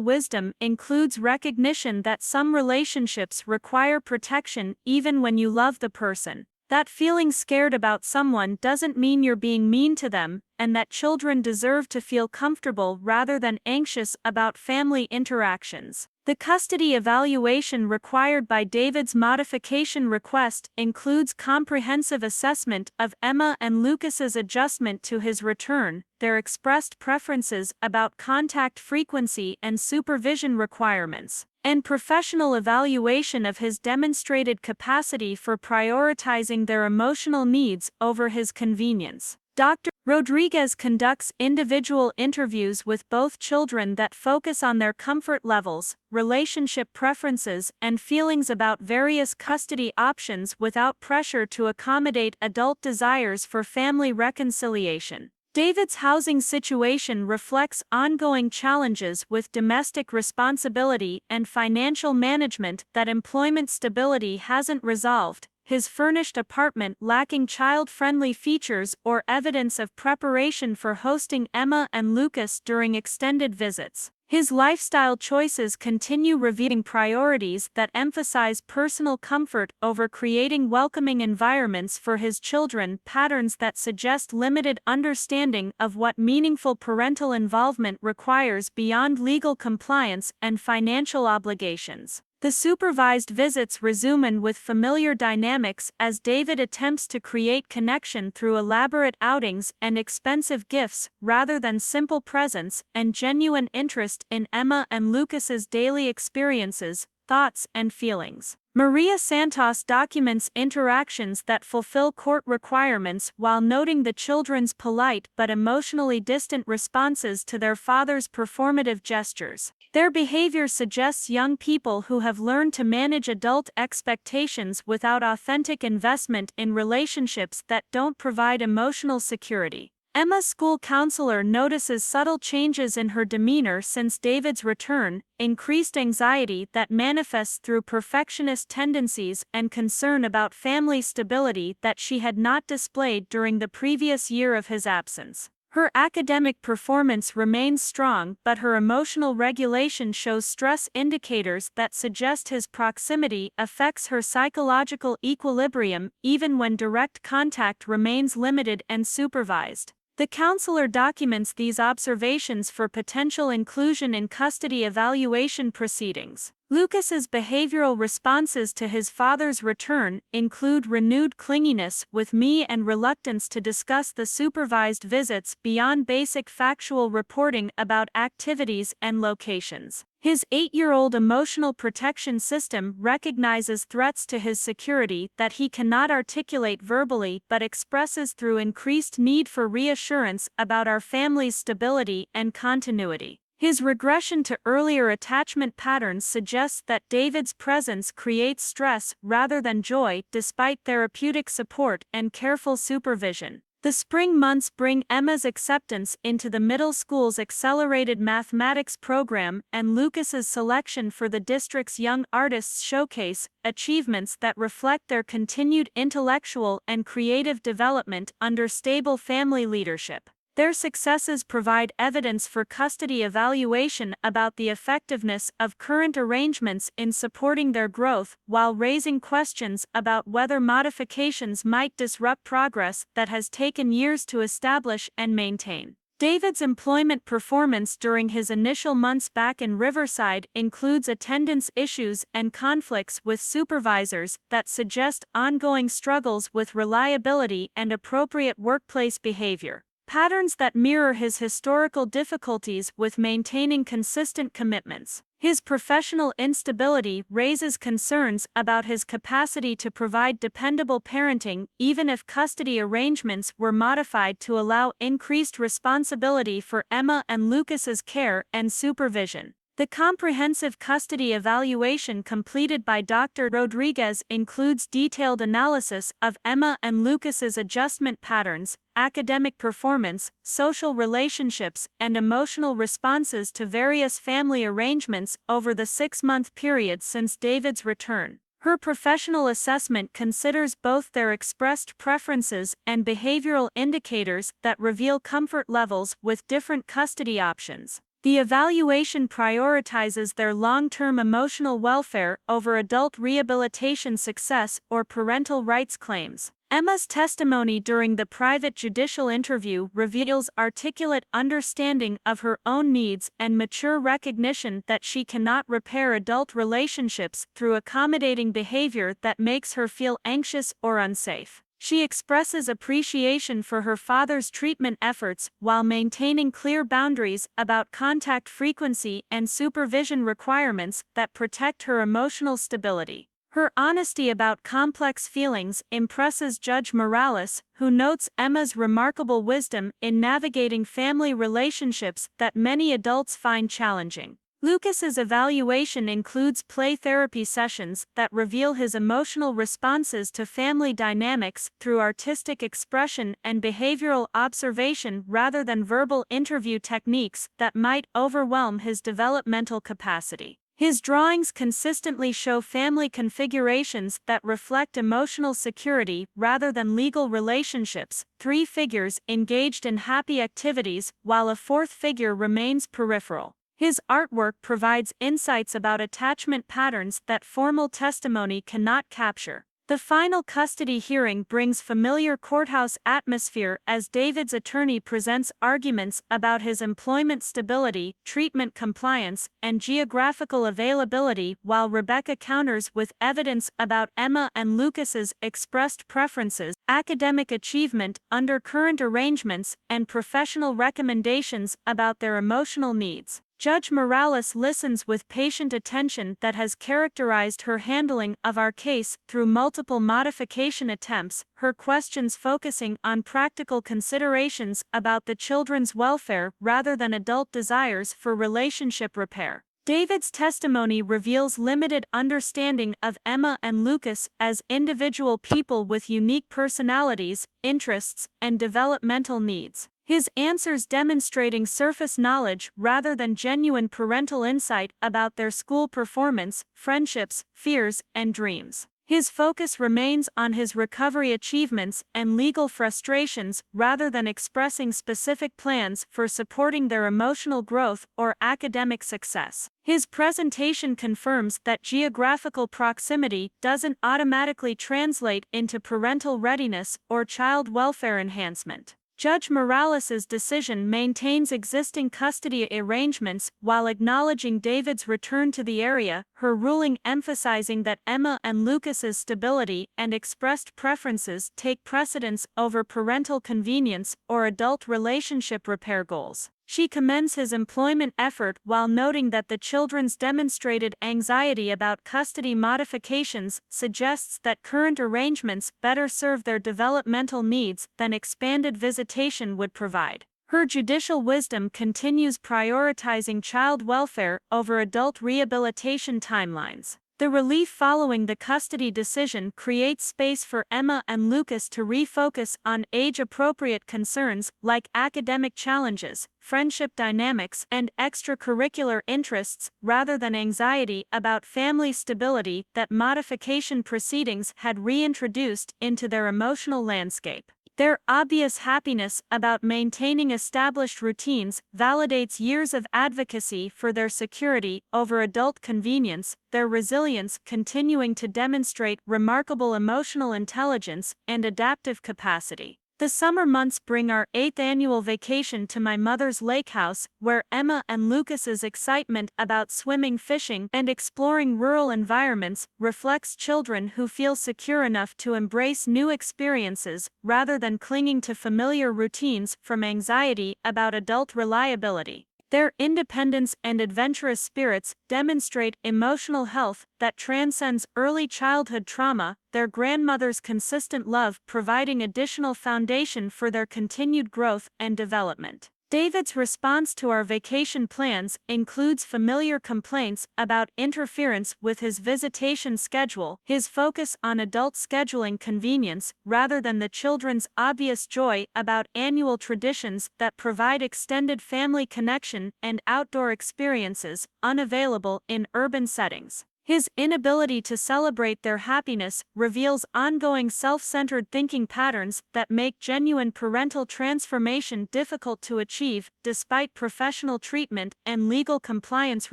wisdom includes recognition that some relationships require protection even when you love the person. That feeling scared about someone doesn't mean you're being mean to them, and that children deserve to feel comfortable rather than anxious about family interactions. The custody evaluation required by David's modification request includes comprehensive assessment of Emma and Lucas's adjustment to his return, their expressed preferences about contact frequency and supervision requirements, and professional evaluation of his demonstrated capacity for prioritizing their emotional needs over his convenience. Dr. Rodriguez conducts individual interviews with both children that focus on their comfort levels, relationship preferences, and feelings about various custody options without pressure to accommodate adult desires for family reconciliation. David's housing situation reflects ongoing challenges with domestic responsibility and financial management that employment stability hasn't resolved, his furnished apartment lacking child-friendly features or evidence of preparation for hosting Emma and Lucas during extended visits. His lifestyle choices continue revealing priorities that emphasize personal comfort over creating welcoming environments for his children, patterns that suggest limited understanding of what meaningful parental involvement requires beyond legal compliance and financial obligations. The supervised visits resume with familiar dynamics as David attempts to create connection through elaborate outings and expensive gifts rather than simple presence and genuine interest in Emma and Lucas's daily experiences, thoughts, and feelings. Maria Santos documents interactions that fulfill court requirements while noting the children's polite but emotionally distant responses to their father's performative gestures. Their behavior suggests young people who have learned to manage adult expectations without authentic investment in relationships that don't provide emotional security. Emma's school counselor notices subtle changes in her demeanor since David's return, increased anxiety that manifests through perfectionist tendencies and concern about family stability that she had not displayed during the previous year of his absence. Her academic performance remains strong, but her emotional regulation shows stress indicators that suggest his proximity affects her psychological equilibrium even when direct contact remains limited and supervised. The counselor documents these observations for potential inclusion in custody evaluation proceedings. Lucas's behavioral responses to his father's return include renewed clinginess with me and reluctance to discuss the supervised visits beyond basic factual reporting about activities and locations. His 8-year-old emotional protection system recognizes threats to his security that he cannot articulate verbally but expresses through increased need for reassurance about our family's stability and continuity. His regression to earlier attachment patterns suggests that David's presence creates stress rather than joy despite therapeutic support and careful supervision. The spring months bring Emma's acceptance into the middle school's accelerated mathematics program and Lucas's selection for the district's Young Artists Showcase, achievements that reflect their continued intellectual and creative development under stable family leadership. Their successes provide evidence for custody evaluation about the effectiveness of current arrangements in supporting their growth, while raising questions about whether modifications might disrupt progress that has taken years to establish and maintain. David's employment performance during his initial months back in Riverside includes attendance issues and conflicts with supervisors that suggest ongoing struggles with reliability and appropriate workplace behavior. Patterns that mirror his historical difficulties with maintaining consistent commitments. His professional instability raises concerns about his capacity to provide dependable parenting, even if custody arrangements were modified to allow increased responsibility for Emma and Lucas's care and supervision. The comprehensive custody evaluation completed by Dr. Rodriguez includes detailed analysis of Emma and Lucas's adjustment patterns, academic performance, social relationships, and emotional responses to various family arrangements over the 6-month period since David's return. Her professional assessment considers both their expressed preferences and behavioral indicators that reveal comfort levels with different custody options. The evaluation prioritizes their long-term emotional welfare over adult rehabilitation success or parental rights claims. Emma's testimony during the private judicial interview reveals articulate understanding of her own needs and mature recognition that she cannot repair adult relationships through accommodating behavior that makes her feel anxious or unsafe. She expresses appreciation for her father's treatment efforts while maintaining clear boundaries about contact frequency and supervision requirements that protect her emotional stability. Her honesty about complex feelings impresses Judge Morales, who notes Emma's remarkable wisdom in navigating family relationships that many adults find challenging. Lucas's evaluation includes play therapy sessions that reveal his emotional responses to family dynamics through artistic expression and behavioral observation rather than verbal interview techniques that might overwhelm his developmental capacity. His drawings consistently show family configurations that reflect emotional security rather than legal relationships, 3 figures engaged in happy activities while a 4th figure remains peripheral. His artwork provides insights about attachment patterns that formal testimony cannot capture. The final custody hearing brings familiar courthouse atmosphere as David's attorney presents arguments about his employment stability, treatment compliance, and geographical availability, while Rebecca counters with evidence about Emma and Lucas's expressed preferences, academic achievement under current arrangements, and professional recommendations about their emotional needs. Judge Morales listens with patient attention that has characterized her handling of our case through multiple modification attempts, her questions focusing on practical considerations about the children's welfare rather than adult desires for relationship repair. David's testimony reveals limited understanding of Emma and Lucas as individual people with unique personalities, interests, and developmental needs. His answers demonstrating surface knowledge rather than genuine parental insight about their school performance, friendships, fears, and dreams. His focus remains on his recovery achievements and legal frustrations rather than expressing specific plans for supporting their emotional growth or academic success. His presentation confirms that geographical proximity doesn't automatically translate into parental readiness or child welfare enhancement. Judge Morales's decision maintains existing custody arrangements while acknowledging David's return to the area, her ruling emphasizing that Emma and Lucas's stability and expressed preferences take precedence over parental convenience or adult relationship repair goals. She commends his employment effort while noting that the children's demonstrated anxiety about custody modifications suggests that current arrangements better serve their developmental needs than expanded visitation would provide. Her judicial wisdom continues prioritizing child welfare over adult rehabilitation timelines. The relief following the custody decision creates space for Emma and Lucas to refocus on age-appropriate concerns like academic challenges, friendship dynamics, and extracurricular interests, rather than anxiety about family stability that modification proceedings had reintroduced into their emotional landscape. Their obvious happiness about maintaining established routines validates years of advocacy for their security over adult convenience, their resilience continuing to demonstrate remarkable emotional intelligence and adaptive capacity. The summer months bring our 8th annual vacation to my mother's lake house, where Emma and Lucas's excitement about swimming, fishing, and exploring rural environments reflects children who feel secure enough to embrace new experiences rather than clinging to familiar routines from anxiety about adult reliability. Their independence and adventurous spirits demonstrate emotional health that transcends early childhood trauma, their grandmother's consistent love providing additional foundation for their continued growth and development. David's response to our vacation plans includes familiar complaints about interference with his visitation schedule, his focus on adult scheduling convenience rather than the children's obvious joy about annual traditions that provide extended family connection and outdoor experiences unavailable in urban settings. His inability to celebrate their happiness reveals ongoing self-centered thinking patterns that make genuine parental transformation difficult to achieve despite professional treatment and legal compliance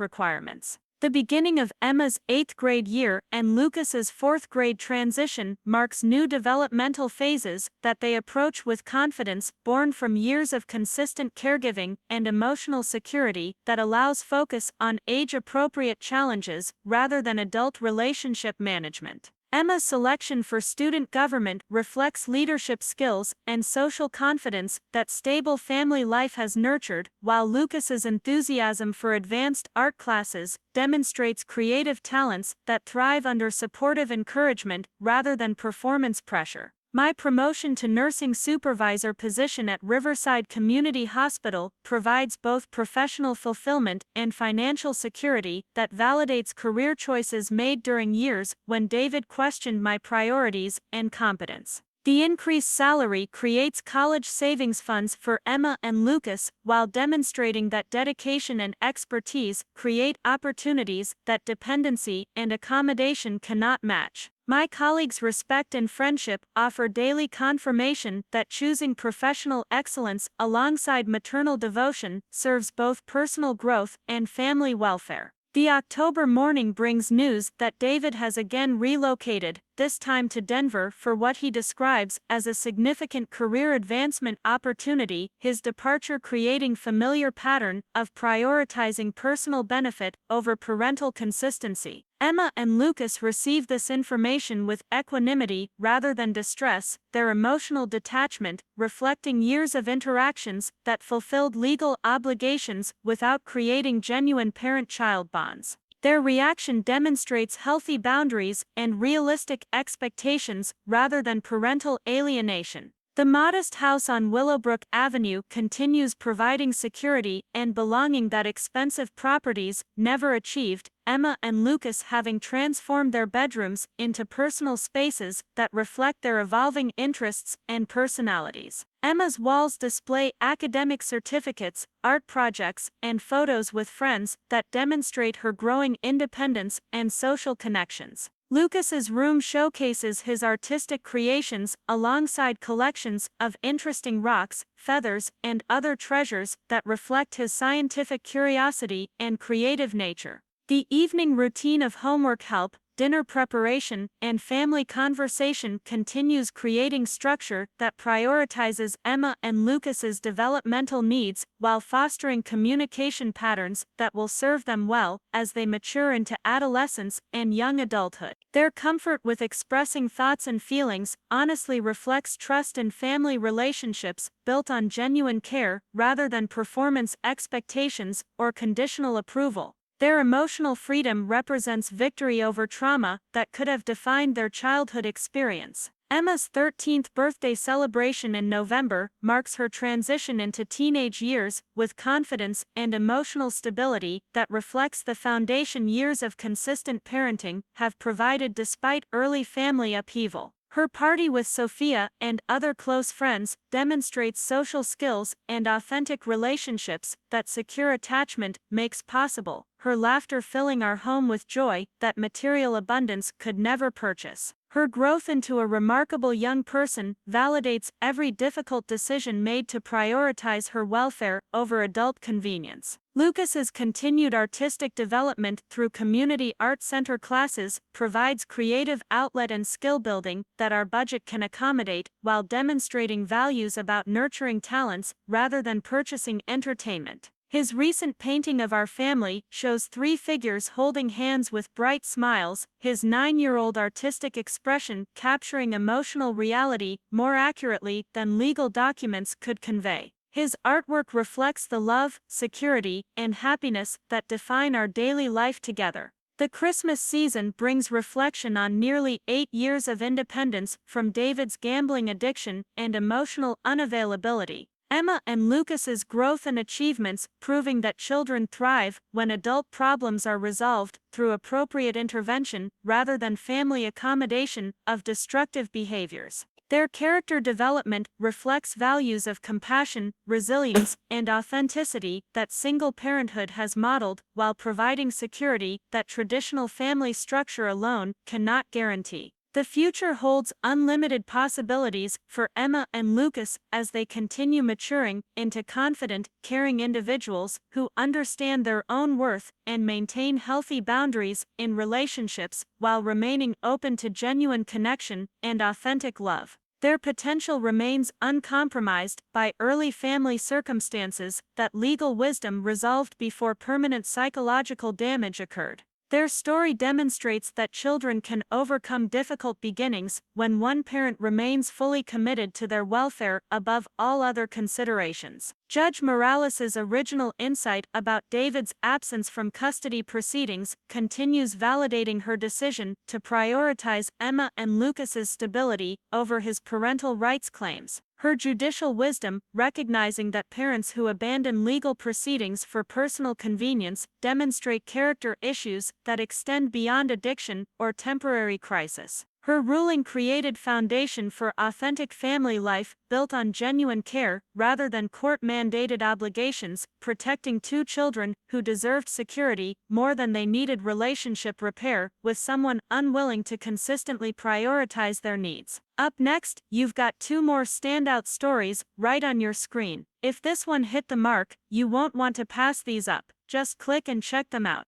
requirements. The beginning of Emma's 8th grade year and Lucas's 4th grade transition marks new developmental phases that they approach with confidence, born from years of consistent caregiving and emotional security that allows focus on age-appropriate challenges rather than adult relationship management. Emma's selection for student government reflects leadership skills and social confidence that stable family life has nurtured, while Lucas's enthusiasm for advanced art classes demonstrates creative talents that thrive under supportive encouragement rather than performance pressure. My promotion to nursing supervisor position at Riverside Community Hospital provides both professional fulfillment and financial security that validates career choices made during years when David questioned my priorities and competence. The increased salary creates college savings funds for Emma and Lucas while demonstrating that dedication and expertise create opportunities that dependency and accommodation cannot match. My colleagues' respect and friendship offer daily confirmation that choosing professional excellence alongside maternal devotion serves both personal growth and family welfare. The October morning brings news that David has again relocated, this time to Denver for what he describes as a significant career advancement opportunity, his departure creating familiar pattern of prioritizing personal benefit over parental consistency. Emma and Lucas receive this information with equanimity rather than distress, their emotional detachment reflecting years of interactions that fulfilled legal obligations without creating genuine parent-child bonds. Their reaction demonstrates healthy boundaries and realistic expectations rather than parental alienation. The modest house on Willowbrook Avenue continues providing security and belonging that expensive properties never achieved, Emma and Lucas having transformed their bedrooms into personal spaces that reflect their evolving interests and personalities. Emma's walls display academic certificates, art projects, and photos with friends that demonstrate her growing independence and social connections. Lucas's room showcases his artistic creations alongside collections of interesting rocks, feathers, and other treasures that reflect his scientific curiosity and creative nature. The evening routine of homework help, dinner preparation, and family conversation continues creating structure that prioritizes Emma and Lucas's developmental needs while fostering communication patterns that will serve them well as they mature into adolescence and young adulthood. Their comfort with expressing thoughts and feelings honestly reflects trust in family relationships built on genuine care rather than performance expectations or conditional approval. Their emotional freedom represents victory over trauma that could have defined their childhood experience. Emma's 13th birthday celebration in November marks her transition into teenage years with confidence and emotional stability that reflects the foundation years of consistent parenting have provided despite early family upheaval. Her party with Sophia and other close friends demonstrates social skills and authentic relationships that secure attachment makes possible, her laughter filling our home with joy that material abundance could never purchase. Her growth into a remarkable young person validates every difficult decision made to prioritize her welfare over adult convenience. Lucas's continued artistic development through community art center classes provides creative outlet and skill building that our budget can accommodate while demonstrating values about nurturing talents rather than purchasing entertainment. His recent painting of our family shows three figures holding hands with bright smiles, his 9-year-old artistic expression capturing emotional reality more accurately than legal documents could convey. His artwork reflects the love, security, and happiness that define our daily life together. The Christmas season brings reflection on nearly 8 years of independence from David's gambling addiction and emotional unavailability. Emma and Lucas's growth and achievements proving that children thrive when adult problems are resolved through appropriate intervention rather than family accommodation of destructive behaviors. Their character development reflects values of compassion, resilience, and authenticity that single parenthood has modeled while providing security that traditional family structure alone cannot guarantee. The future holds unlimited possibilities for Emma and Lucas as they continue maturing into confident, caring individuals who understand their own worth and maintain healthy boundaries in relationships while remaining open to genuine connection and authentic love. Their potential remains uncompromised by early family circumstances that legal wisdom resolved before permanent psychological damage occurred. Their story demonstrates that children can overcome difficult beginnings when one parent remains fully committed to their welfare above all other considerations. Judge Morales's original insight about David's absence from custody proceedings continues validating her decision to prioritize Emma and Lucas's stability over his parental rights claims. Her judicial wisdom, recognizing that parents who abandon legal proceedings for personal convenience demonstrate character issues that extend beyond addiction or temporary crisis. Her ruling created foundation for authentic family life built on genuine care rather than court-mandated obligations, protecting two children who deserved security more than they needed relationship repair with someone unwilling to consistently prioritize their needs. Up next, you've got two more standout stories right on your screen. If this one hit the mark, you won't want to pass these up. Just click and check them out.